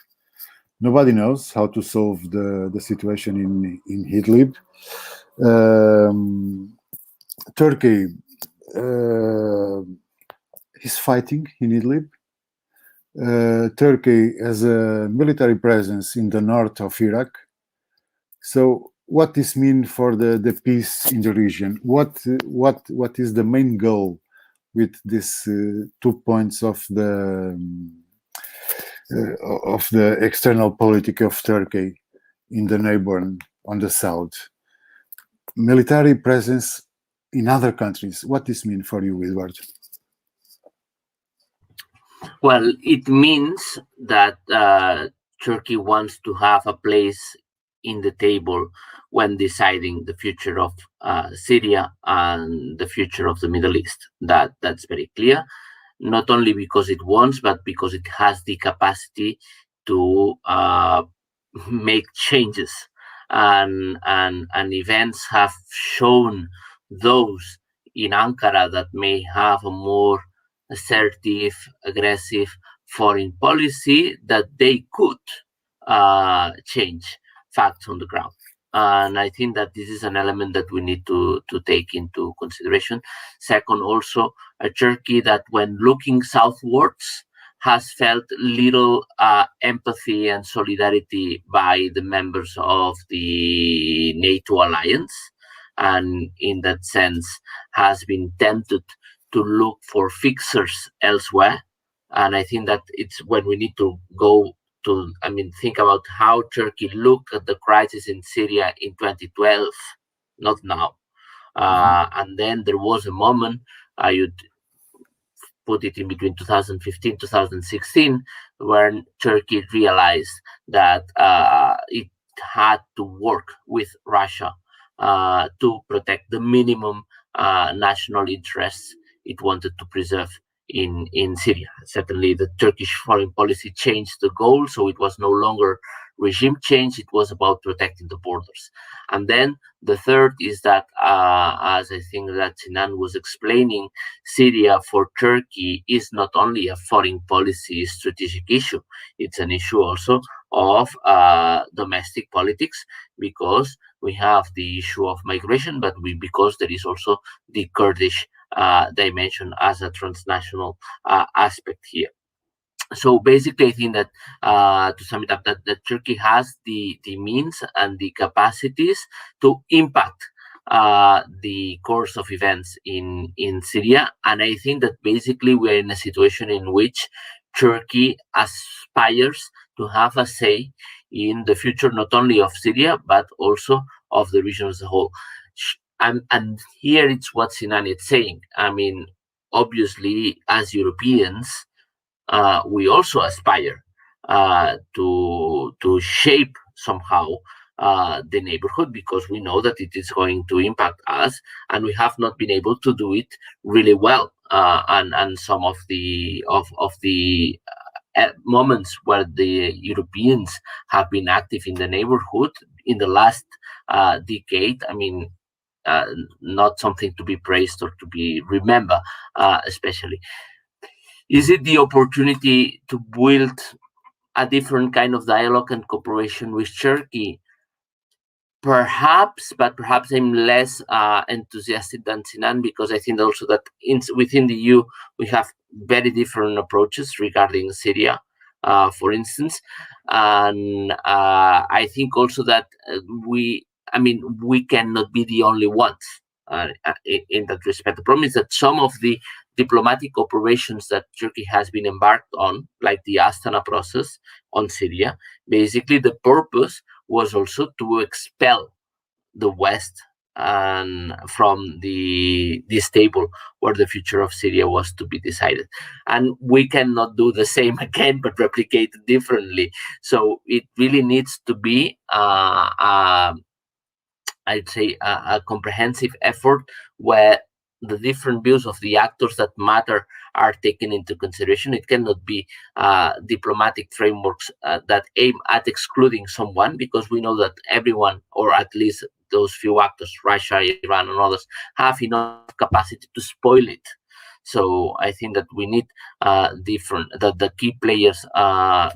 Nobody knows how to solve the situation in Idlib. Turkey is fighting in Idlib. Turkey has a military presence in the north of Iraq. So what this means for the peace in the region? What is the main goal with these 2 points of the external politic of Turkey in the neighborhood on the south? Military presence in other countries. What this mean for you, Eduardo? Well, it means that Turkey wants to have a place in the table when deciding the future of Syria and the future of the Middle East. That's very clear, not only because it wants, but because it has the capacity to make changes. And events have shown those in Ankara that may have a more assertive, aggressive foreign policy, that they could change facts on the ground. And I think that this is an element that we need to take into consideration. Second, also a Turkey that, when looking southwards, has felt little empathy and solidarity by the members of the NATO alliance, and in that sense has been tempted to look for fixers elsewhere. And I think that it's when we need to go to, think about how Turkey looked at the crisis in Syria in 2012, not now. And then there was a moment, I would put it in between 2015 2016, when Turkey realized that it had to work with Russia to protect the minimum national interests it wanted to preserve in Syria. Certainly, the Turkish foreign policy changed the goal, so it was no longer regime change, it was about protecting the borders. And then the third is that, as I think that Sinan was explaining, Syria for Turkey is not only a foreign policy strategic issue, it's an issue also of domestic politics, because we have the issue of migration, but because there is also the Kurdish dimension as a transnational aspect here. So basically, I think that to sum it up, that Turkey has the means and the capacities to impact the course of events in Syria. And I think that basically we're in a situation in which Turkey aspires to have a say in the future, not only of Syria, but also of the region as a whole. And here it's what Sinan is saying. I mean, obviously, as Europeans, we also aspire to shape somehow the neighborhood, because we know that it is going to impact us, and we have not been able to do it really well. And some of the moments where the Europeans have been active in the neighborhood in the last decade, I mean, not something to be praised or to be remembered, especially. Is it the opportunity to build a different kind of dialogue and cooperation with Turkey? Perhaps, but perhaps I'm less enthusiastic than Sinan, because I think also that within the EU we have very different approaches regarding Syria, for instance. And I think also that we cannot be the only ones in that respect. The problem is that some of the diplomatic operations that Turkey has been embarked on, like the Astana process on Syria, basically the purpose was also to expel the West and from this table where the future of Syria was to be decided. And we cannot do the same again, but replicate it differently. So it really needs to be I'd say a comprehensive effort where the different views of the actors that matter are taken into consideration. It cannot be diplomatic frameworks that aim at excluding someone, because we know that everyone, or at least those few actors, Russia, Iran, and others, have enough capacity to spoil it. So I think that we need the key players,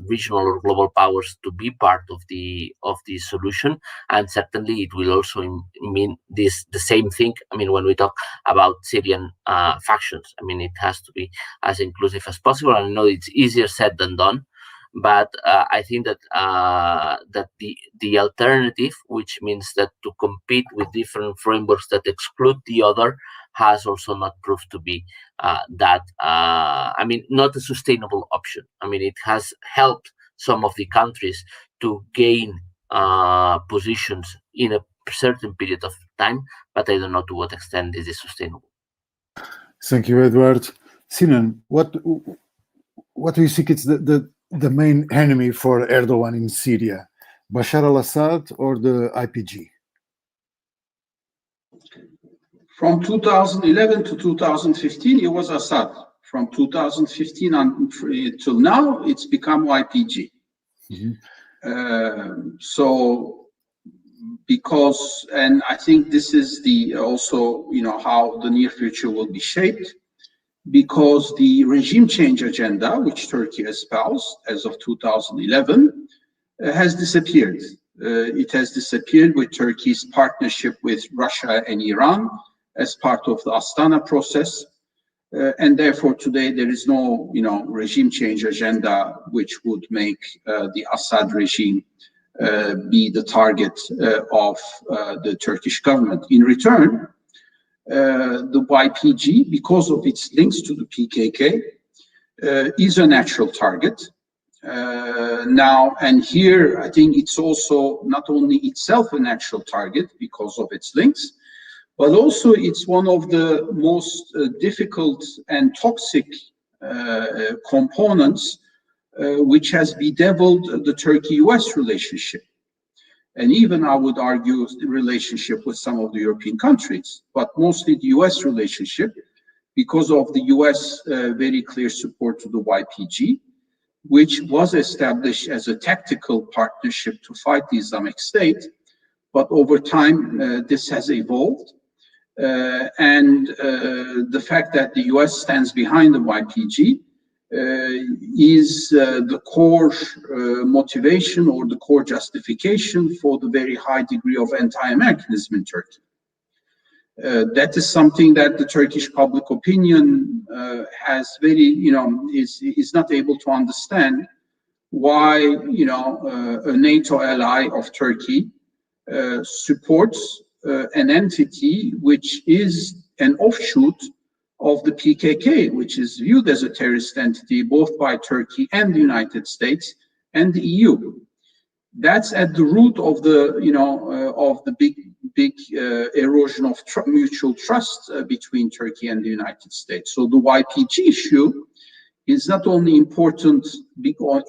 regional or global powers, to be part of the solution. And certainly it will also mean the same thing. I mean, when we talk about Syrian factions, I mean, it has to be as inclusive as possible. And I know it's easier said than done, but I think that that the alternative, which means that to compete with different frameworks that exclude the other, has also not proved to be not a sustainable option. I mean, it has helped some of the countries to gain positions in a certain period of time, but I don't know to what extent this is sustainable. Thank you, Edward. Sinan, what do you think is the main enemy for Erdogan in Syria? Bashar al-Assad or the IPG? From 2011 to 2015, it was Assad. From 2015 until now, it's become YPG. Mm-hmm. And I think this is also how the near future will be shaped, because the regime change agenda, which Turkey espoused as of 2011, has disappeared. It has disappeared with Turkey's partnership with Russia and Iran as part of the Astana process. And therefore, today, there is no regime change agenda which would make the Assad regime be the target of the Turkish government. In return, the YPG, because of its links to the PKK, is a natural target. Now, and here, I think it's also not only itself a natural target because of its links, but also it's one of the most difficult and toxic components which has bedeviled the Turkey-US relationship. And even, I would argue, the relationship with some of the European countries, but mostly the US relationship, because of the US very clear support to the YPG, which was established as a tactical partnership to fight the Islamic State. But over time, this has evolved. And the fact that the US stands behind the YPG is the core motivation or the core justification for the very high degree of anti-Americanism in Turkey. That is something that the Turkish public opinion has very, is not able to understand why, a NATO ally of Turkey supports an entity which is an offshoot of the PKK, which is viewed as a terrorist entity both by Turkey and the United States and the EU. That's at the root of the, of the big erosion of mutual trust between Turkey and the United States. So the YPG issue is not only important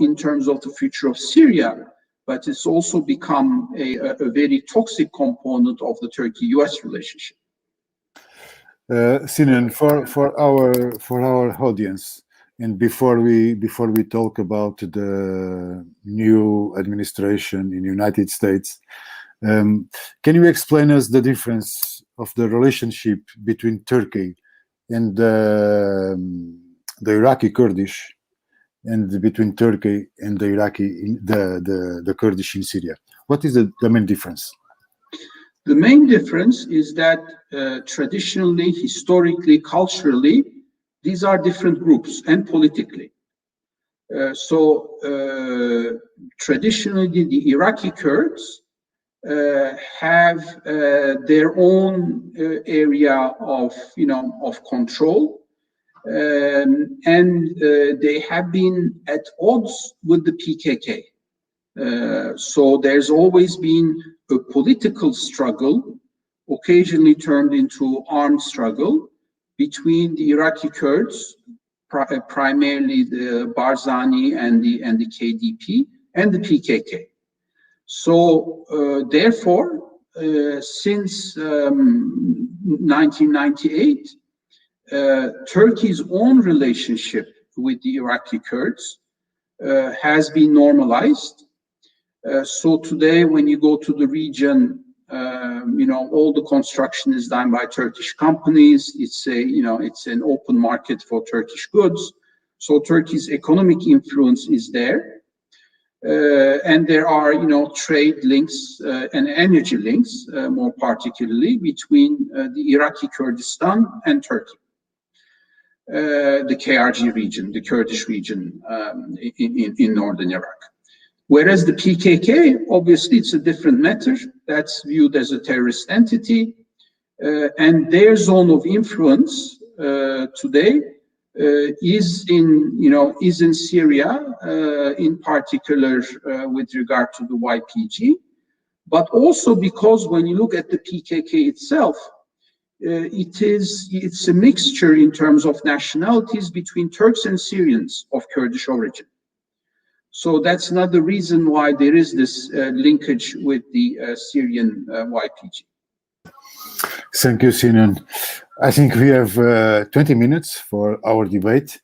in terms of the future of Syria, but it's also become a very toxic component of the Turkey-US relationship. Sinan, for our audience, and before we talk about the new administration in the United States, can you explain us the difference of the relationship between Turkey and the Iraqi Kurdish, and between Turkey and the Kurdish in Syria? What is the main difference? The main difference is that traditionally, historically, culturally, these are different groups, and politically. Traditionally, the Iraqi Kurds have their own area of, of control, and they have been at odds with the PKK. So there's always been a political struggle, occasionally turned into armed struggle, between the Iraqi Kurds, primarily the Barzani and the KDP, and the PKK. So therefore, since 1998, Turkey's own relationship with the Iraqi Kurds has been normalized. So today, when you go to the region, all the construction is done by Turkish companies. It's it's an open market for Turkish goods. So Turkey's economic influence is there, and there are trade links and energy links, more particularly between the Iraqi Kurdistan and Turkey, the KRG region, the Kurdish region in northern Iraq. Whereas the PKK, obviously, it's a different matter. That's viewed as a terrorist entity, and their zone of influence today is in Syria, in particular with regard to the YPG, but also because when you look at the PKK itself, it's a mixture in terms of nationalities between Turks and Syrians of Kurdish origin. So that's another reason why there is this linkage with the Syrian YPG. Thank you, Sinan. I think we have 20 minutes for our debate.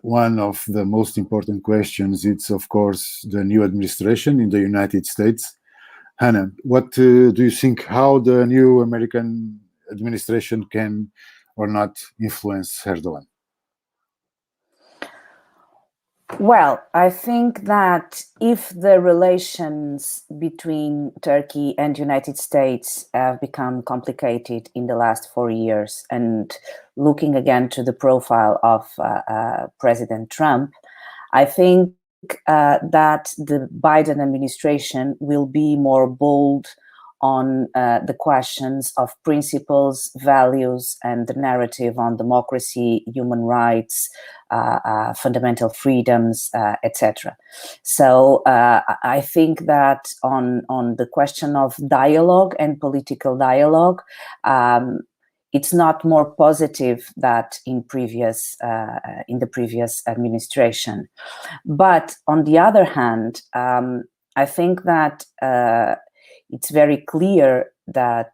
One of the most important questions is, of course, the new administration in the United States. Hannah, what do you think, how the new American administration can or not influence Erdogan? Well, I think that if the relations between Turkey and United States have become complicated in the last 4 years, and looking again to the profile of President Trump, I think that the Biden administration will be more bold on the questions of principles, values, and the narrative on democracy, human rights, fundamental freedoms, etc. So I think that on the question of dialogue and political dialogue, it's not more positive that in the previous administration. But on the other hand, I think that it's very clear that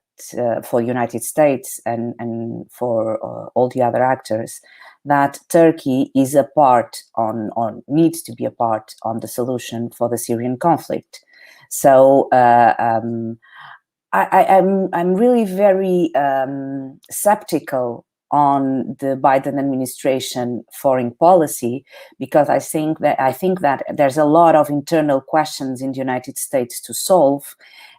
for United States and for all the other actors, that Turkey is a part on needs to be a part on the solution for the Syrian conflict. So I'm really very skeptical on the Biden administration foreign policy, because I think that there's a lot of internal questions in the United States to solve.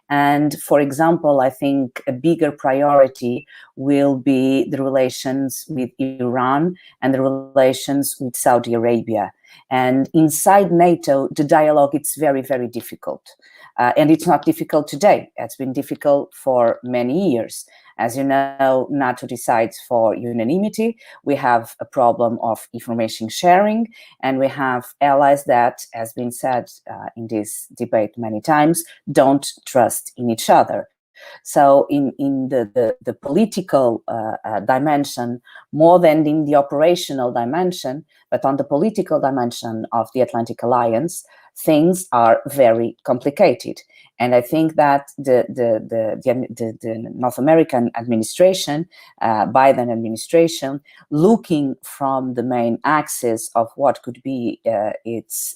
And for example, I think a bigger priority will be the relations with Iran and the relations with Saudi Arabia. And inside NATO, the dialogue, it's very, very difficult. And it's not difficult today. It's been difficult for many years. As you know, NATO decides for unanimity. We have a problem of information sharing, and we have allies that, has been said in this debate many times, don't trust in each other. So in the political dimension, more than in the operational dimension, but on the political dimension of the Atlantic Alliance, things are very complicated. And I think that the North American administration, Biden administration, looking from the main axis of what could be its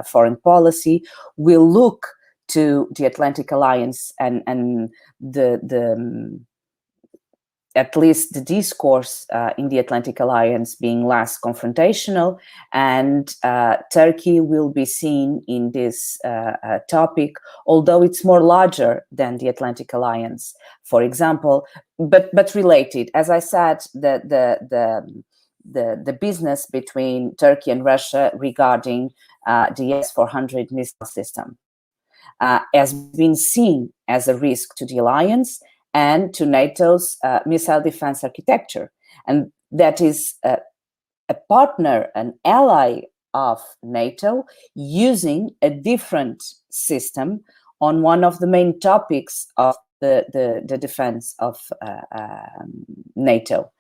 foreign policy, will look to the Atlantic Alliance and at least the discourse in the Atlantic Alliance being less confrontational, and Turkey will be seen in this topic, although it's more larger than the Atlantic Alliance, for example, but related. As I said, the business between Turkey and Russia regarding the S-400 missile system has been seen as a risk to the alliance and to NATO's missile defense architecture. And that is a partner, an ally of NATO, using a different system on one of the main topics of the defense of NATO.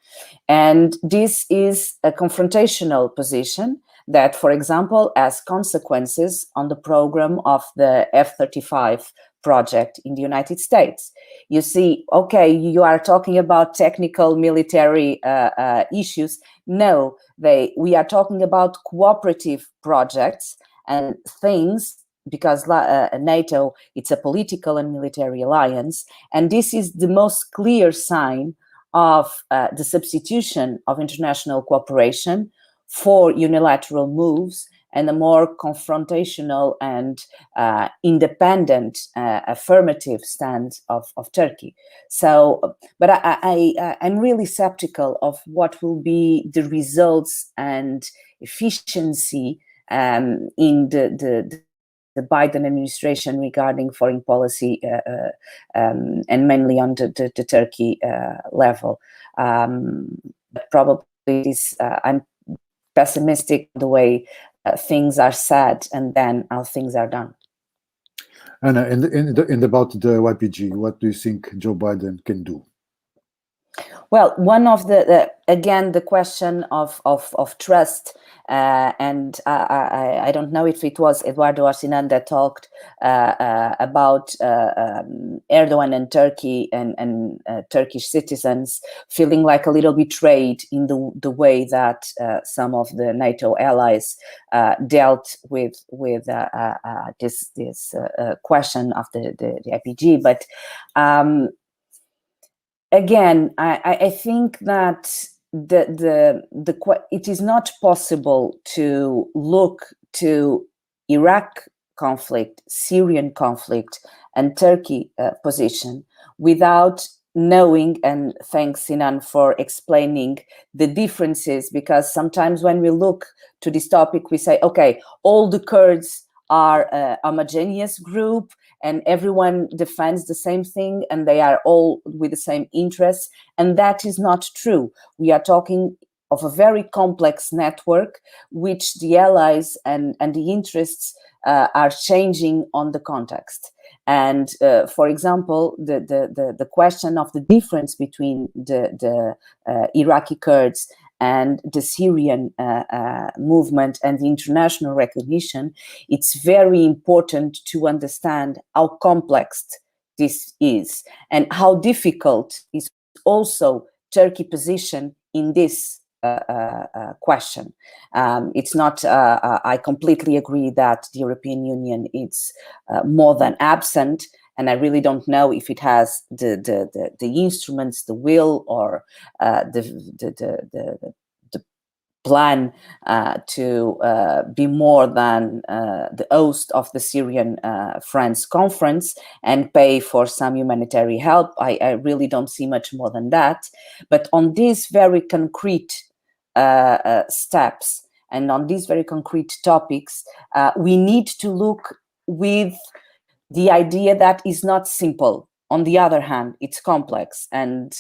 And this is a confrontational position that, for example, has consequences on the program of the F-35 project in the United States. You see, okay, you are talking about technical military issues. No, we are talking about cooperative projects and things, because NATO, it's a political and military alliance. And this is the most clear sign of the substitution of international cooperation for unilateral moves and a more confrontational and independent affirmative stance of Turkey. So, but I'm really skeptical of what will be the results and efficiency in the Biden administration regarding foreign policy and mainly on the Turkey level. But probably this, I'm pessimistic the way things are said and then how things are done. Anna, and about the YPG, what do you think Joe Biden can do? Well, one of again, the question of trust, and I don't know if it was Eduardo Arsinan that talked about Erdogan and Turkey and Turkish citizens feeling like a little betrayed in the way that some of the NATO allies dealt with this question of the IPG, but. Again, I think that it is not possible to look to Iraq conflict, Syrian conflict, and Turkey position without knowing, and thanks Sinan for explaining the differences, because sometimes when we look to this topic, we say, okay, all the Kurds are a homogeneous group, and everyone defends the same thing and they are all with the same interests. And that is not true. We are talking of a very complex network, which the allies and the interests are changing on the context. And for example, the question of the difference between the Iraqi Kurds and the Syrian movement and the international recognition, it's very important to understand how complex this is and how difficult is also Turkey's position in this question. It's not, I completely agree that the European Union is more than absent, and I really don't know if it has the instruments, the will, or the plan to be more than the host of the Syrian Friends Conference and pay for some humanitarian help. I really don't see much more than that. But on these very concrete steps and on these very concrete topics, we need to look with the idea that is not simple. On the other hand, it's complex, and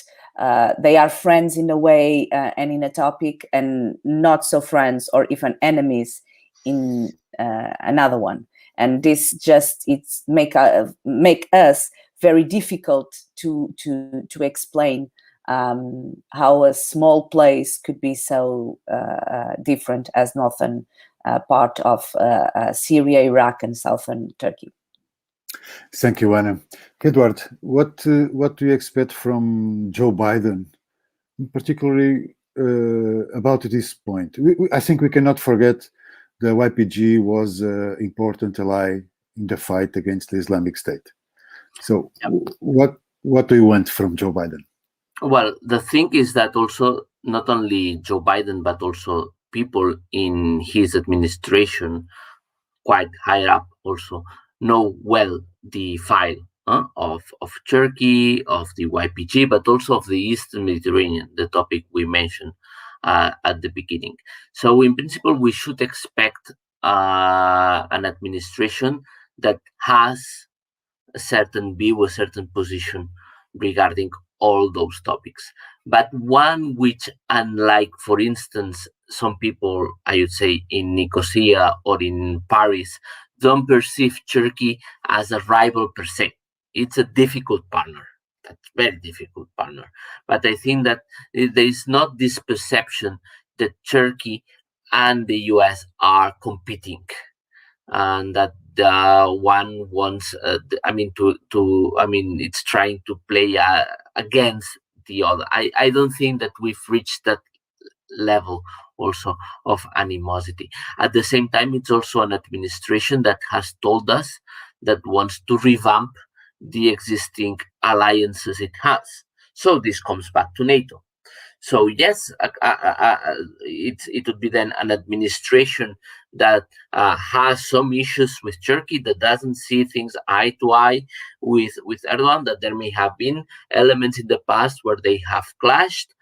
they are friends in a way and in a topic, and not so friends or even enemies in another one. And this just make us very difficult to explain how a small place could be so different as northern part of Syria, Iraq, and southern Turkey. Thank you, Anna. Edward, what do you expect from Joe Biden, particularly about this point? I think we cannot forget the YPG was an important ally in the fight against the Islamic State. So, what do you want from Joe Biden? Well, the thing is that also not only Joe Biden, but also people in his administration, quite high up also, know well the file of Turkey, of the YPG, but also of the Eastern Mediterranean, the topic we mentioned at the beginning. So in principle, we should expect an administration that has a certain view, a certain position regarding all those topics. But one which, unlike, for instance, some people, I would say, in Nicosia or in Paris, don't perceive Turkey as a rival per se. It's a difficult partner. That's a very difficult partner. But I think that there is not this perception that Turkey and the US are competing, and that one wants, it's trying to play against the other. I don't think that we've reached that level also of animosity. At the same time, it's also an administration that has told us that wants to revamp the existing alliances it has. So this comes back to NATO. So yes, it would be then an administration that has some issues with Turkey, that doesn't see things eye to eye with Erdogan, that there may have been elements in the past where they have clashed,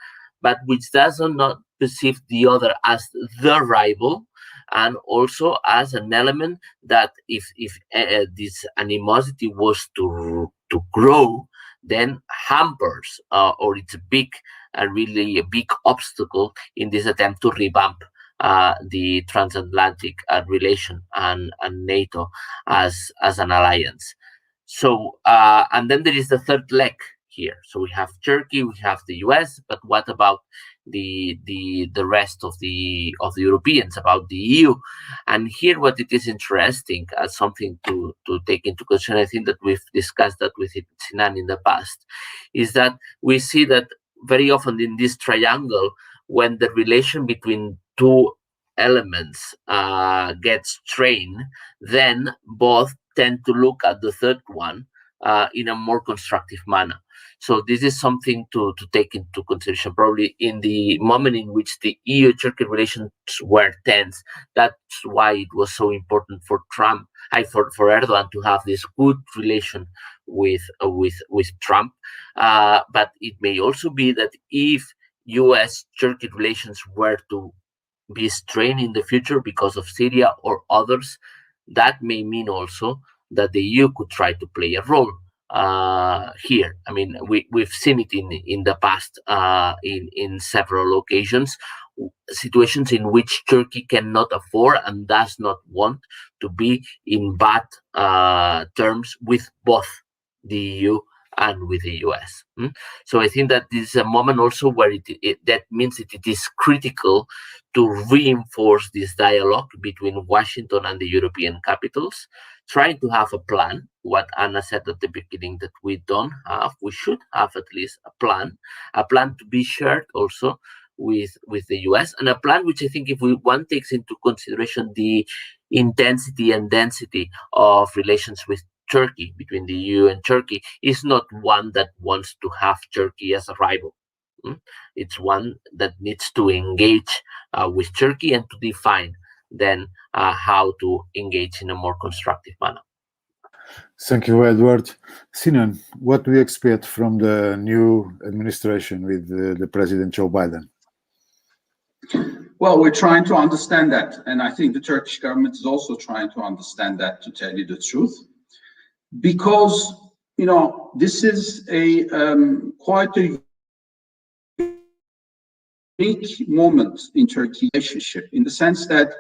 but which does not perceive the other as the rival, and also as an element that if this animosity was to grow, then hampers or it's really a big obstacle in this attempt to revamp the transatlantic relation and NATO as an alliance. So and then there is the third leg here. So we have Turkey, we have the US, but what about the rest of the Europeans, about the EU? And here what it is interesting as something to take into consideration, I think that we've discussed that with Sinan in the past, is that we see that very often in this triangle, when the relation between two elements gets strained, then both tend to look at the third one in a more constructive manner. So this is something to take into consideration. Probably in the moment in which the EU-Turkey relations were tense, that's why it was so important for Erdogan to have this good relation with Trump. But it may also be that if US-Turkey relations were to be strained in the future because of Syria or others, that may mean also that the EU could try to play a role here. I mean, we've seen it in the past in several occasions, situations in which Turkey cannot afford and does not want to be in bad terms with both the EU and with the US. So I think that this is a moment also where that means that it is critical to reinforce this dialogue between Washington and the European capitals, trying to have a plan. What Anna said at the beginning that we don't have, we should have at least a plan to be shared also with the US, and a plan which I think, if one takes into consideration the intensity and density of relations with Turkey, between the EU and Turkey, is not one that wants to have Turkey as a rival. It's one that needs to engage with Turkey and to define then how to engage in a more constructive manner. Thank you, Edward. Sinan, what do we expect from the new administration with the President Joe Biden? Well, we're trying to understand that, and I think the Turkish government is also trying to understand that, to tell you the truth, because this is a quite a unique moment in Turkey relationship, in the sense that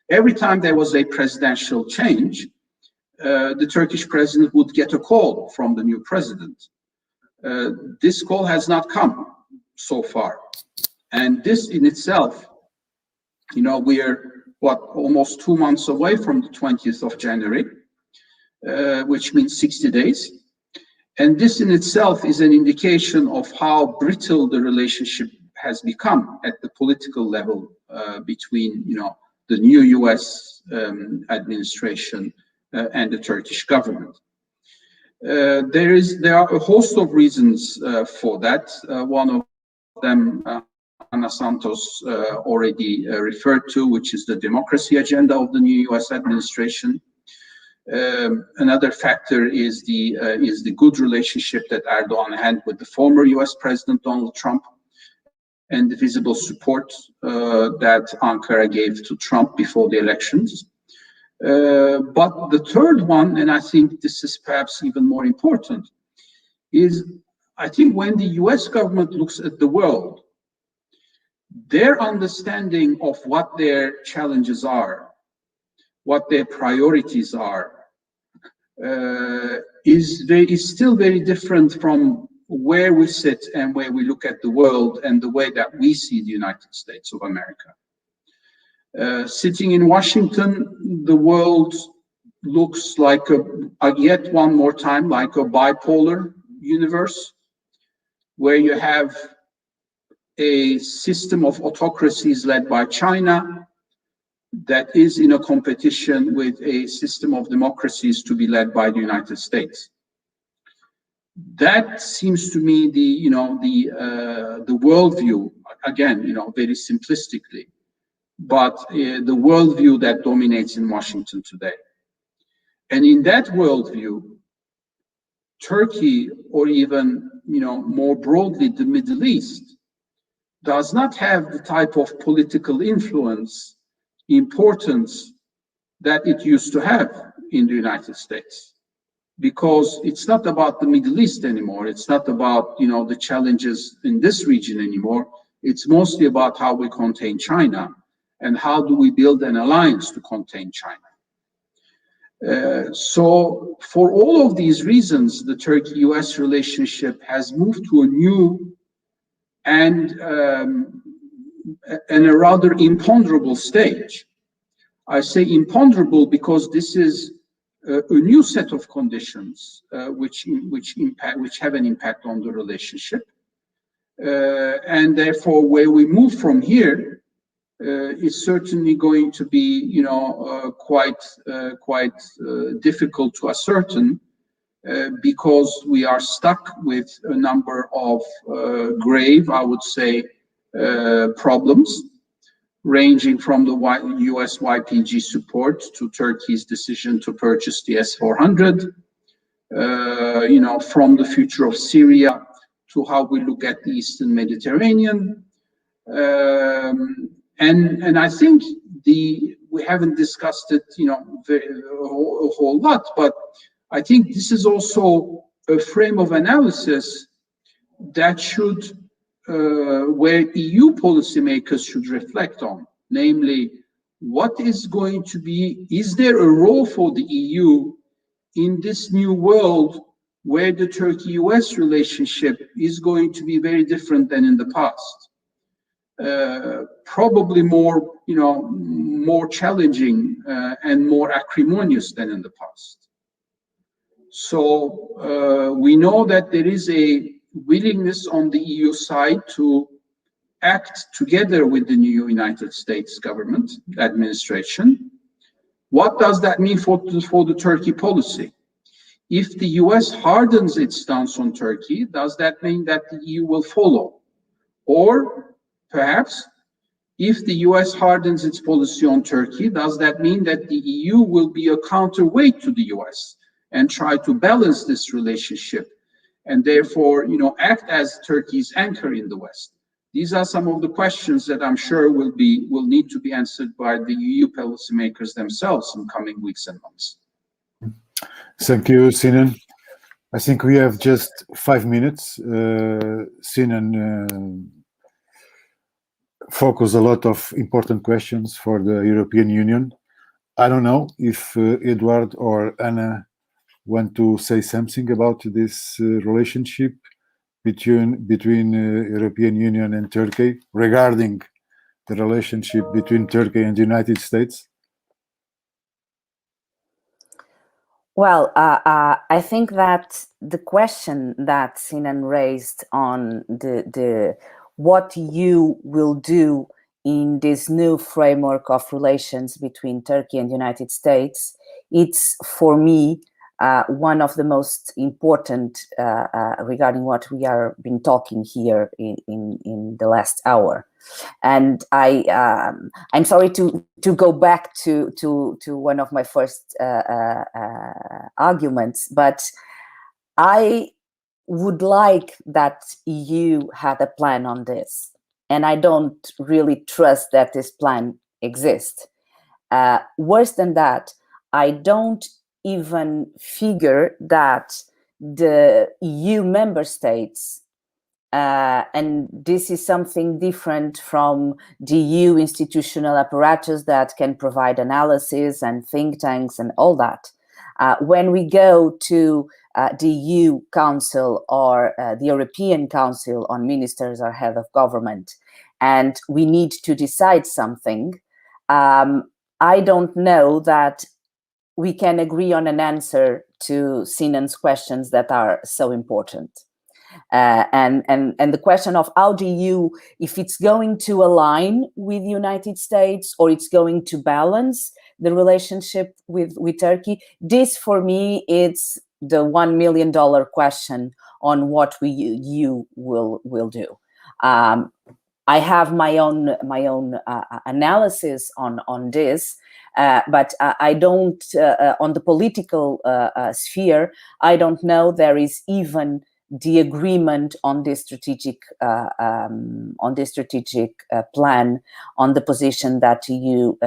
every time there was a presidential change, the Turkish president would get a call from the new president. This call has not come so far, and this in itself, we are almost 2 months away from the 20th of January, which means 60 days. And this in itself is an indication of how brittle the relationship has become at the political level between, the new US administration and the Turkish government. There are a host of reasons for that. One of them, Ana Santos already referred to, which is the democracy agenda of the new US administration. Another factor is the good relationship that Erdogan had with the former US President Donald Trump, and the visible support that Ankara gave to Trump before the elections. But the third one, and I think this is perhaps even more important, is I think when the US government looks at the world, their understanding of what their challenges are, what their priorities are, is still very different from where we sit and where we look at the world and the way that we see the United States of America. Sitting in Washington, the world looks like yet one more time like a bipolar universe, where you have a system of autocracies led by China that is in a competition with a system of democracies to be led by the United States. That seems to me the worldview, again, very simplistically, but the worldview that dominates in Washington today. And in that worldview, Turkey, or even more broadly the Middle East, does not have the type of political influence, importance that it used to have in the United States, because it's not about the Middle East anymore. It's not about the challenges in this region anymore. It's mostly about how we contain China and how do we build an alliance to contain China. So for all of these reasons, the Turkey-US relationship has moved to a new and a rather imponderable stage. I say imponderable because this is a new set of conditions which have an impact on the relationship, and therefore where we move from here is certainly going to be quite difficult to ascertain, because we are stuck with a number of grave, I would say, problems, ranging from the US YPG support to Turkey's decision to purchase the S-400, from the future of Syria to how we look at the Eastern Mediterranean. And I think the we haven't discussed it, a whole lot, but I think this is also a frame of analysis that should, where EU policymakers should reflect on, namely, what is going to be, is there a role for the EU in this new world where the Turkey-US relationship is going to be very different than in the past? Probably more, more challenging and more acrimonious than in the past. So we know that there is a willingness on the EU side to act together with the new United States government administration. What does that mean for the Turkey policy? If the US hardens its stance on Turkey, does that mean that the EU will follow? Or perhaps, if the US hardens its policy on Turkey, does that mean that the EU will be a counterweight to the US and try to balance this relationship and therefore, act as Turkey's anchor in the West? These are some of the questions that I'm sure will need to be answered by the EU policymakers themselves in coming weeks and months. Thank you, Sinan. I think we have just 5 minutes. Sinan focused a lot of important questions for the European Union. I don't know if Edward or Anna want to say something about this relationship between European Union and Turkey regarding the relationship between Turkey and the United States. Well, I think that the question that Sinan raised on the what you will do in this new framework of relations between Turkey and the United States, it's for me one of the most important regarding what we are been talking here in the last hour. And I'm sorry to go back to one of my first arguments, but I would like that EU had a plan on this, and I don't really trust that this plan exists. Worse than that, I don't even figure that the EU member states, and this is something different from the EU institutional apparatus that can provide analysis and think tanks and all that. When we go to the EU Council or the European Council on Ministers or Head of Government, and we need to decide something, I don't know that we can agree on an answer to Sinan's questions that are so important. And the question of how do you, if it's going to align with the United States or it's going to balance the relationship with Turkey, this for me, it's the $1 million question on what you will do. I have my own analysis on this, but I don't on the political sphere. I don't know there is even the agreement on this strategic plan, on the position that you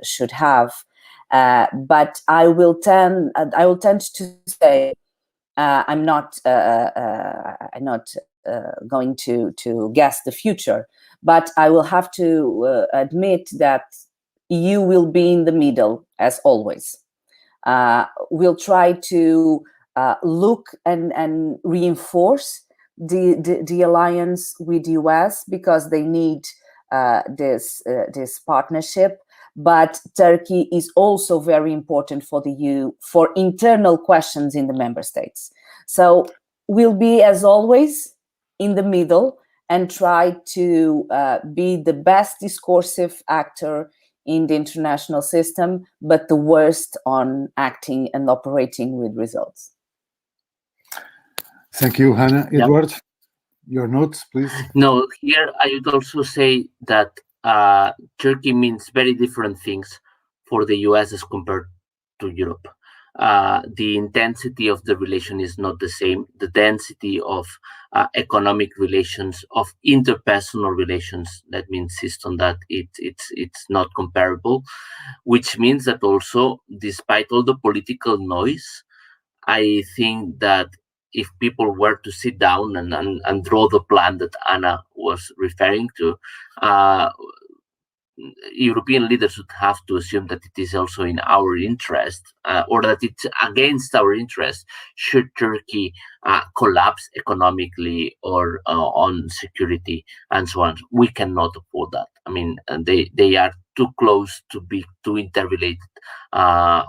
should have. But I will tend to say I'm not going to guess the future, but I will have to admit that EU will be in the middle as always. We'll try to look and reinforce the alliance with the US because they need this partnership. But Turkey is also very important for the EU for internal questions in the member states. So we'll be, as always, in the middle and try to be the best discursive actor in the international system, but the worst on acting and operating with results. Thank you, Hannah. Edward, your notes, please. No, here I would also say that Turkey means very different things for the US as compared to Europe. the intensity of the relation is not the same. The density of economic relations, of interpersonal relations, let me insist on that, it's not comparable, which means that also, despite all the political noise, I think that if people were to sit down and draw the plan that Anna was referring to, European leaders would have to assume that it is also in our interest, or that it's against our interest, should Turkey collapse economically or on security and so on. We cannot afford that. I mean, they are too close to be too interrelated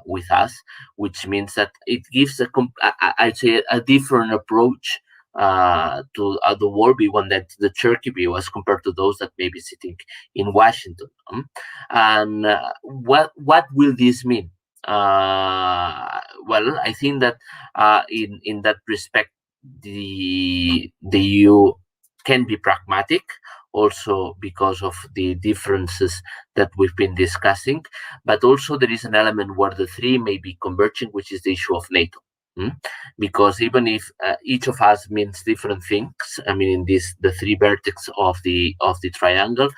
with us, which means that it gives I'd say a different approach to the world view, one that the Turkey view, as compared to those that may be sitting in Washington. And what will this mean? Well, I think that in that respect, the EU can be pragmatic, also because of the differences that we've been discussing, but also there is an element where the three may be converging, which is the issue of NATO. Because even if each of us means different things, I mean, in the three vertex of the triangle,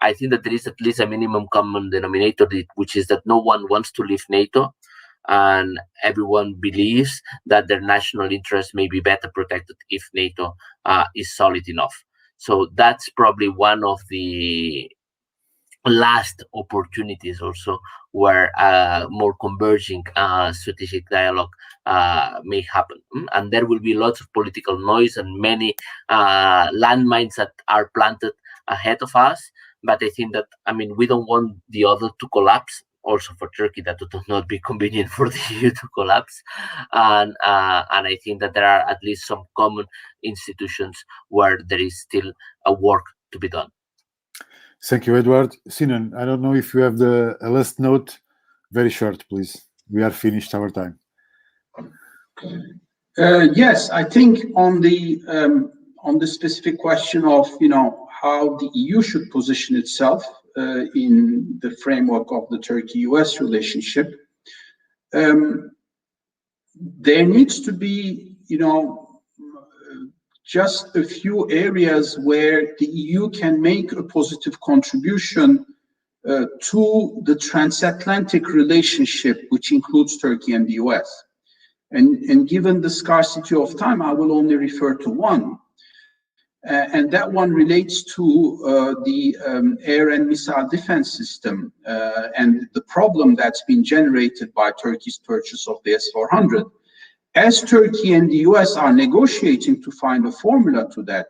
I think that there is at least a minimum common denominator, which is that no one wants to leave NATO, and everyone believes that their national interests may be better protected if NATO is solid enough. So that's probably one of the last opportunities also where more converging strategic dialogue may happen. And there will be lots of political noise and many landmines that are planted ahead of us. But I think that, I mean, we don't want the other to collapse. Also for Turkey, that would not be convenient for the EU to collapse. And I think that there are at least some common institutions where there is still a work to be done. Thank you, Edward. Sinan, I don't know if you have a last note. Very short, please. We are finished our time. Yes, I think on the specific question of how the EU should position itself in the framework of the Turkey-US relationship, there needs to be just a few areas where the EU can make a positive contribution to the transatlantic relationship, which includes Turkey and the US. And given the scarcity of time, I will only refer to one. And that one relates to the air and missile defense system and the problem that's been generated by Turkey's purchase of the S-400. As Turkey and the US are negotiating to find a formula to that,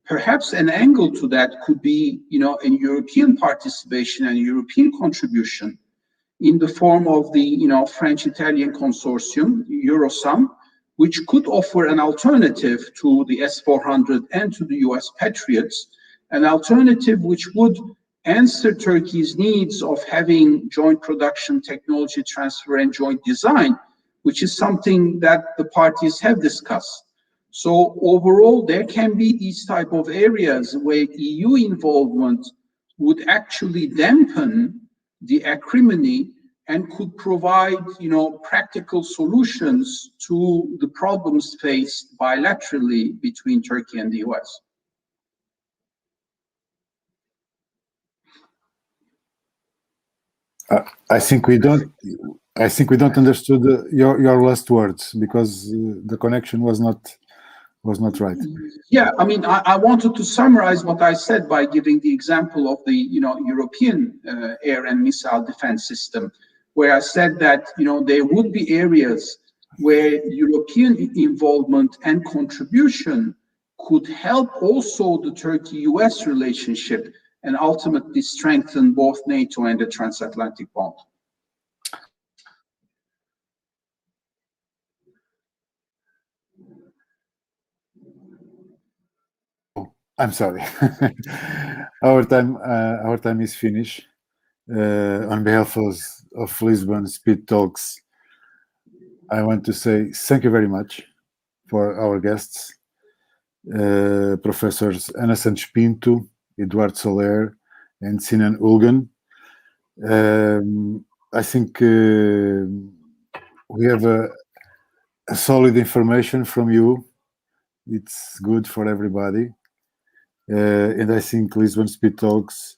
perhaps an angle to that could be, a European participation and European contribution in the form of the, French-Italian consortium, Eurosam, which could offer an alternative to the S-400 and to the US Patriots, an alternative which would answer Turkey's needs of having joint production, technology transfer, and joint design, which is something that the parties have discussed. So overall, there can be these type of areas where EU involvement would actually dampen the acrimony and could provide, practical solutions to the problems faced bilaterally between Turkey and the US. I think we don't understood your last words, because the connection was not right. Yeah, I mean, I wanted to summarize what I said by giving the example of the European air and missile defense system, where I said that there would be areas where European involvement and contribution could help also the Turkey-US relationship and ultimately strengthen both NATO and the transatlantic bond. I'm sorry. Our time is finished. On behalf of Lisbon Speed Talks, I want to say thank you very much for our guests, Professors Ana Santos Pinto, Eduardo Soler, and Sinan Ulgen. I think we have a solid information from you. It's good for everybody. And I think Lisbon Speed Talks,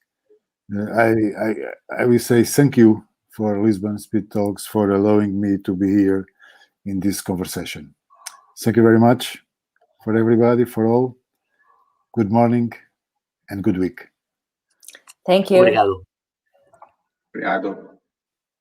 I will say thank you for Lisbon Speed Talks for allowing me to be here in this conversation. Thank you very much for everybody, for all. Good morning and good week. Thank you. Obrigado. Obrigado.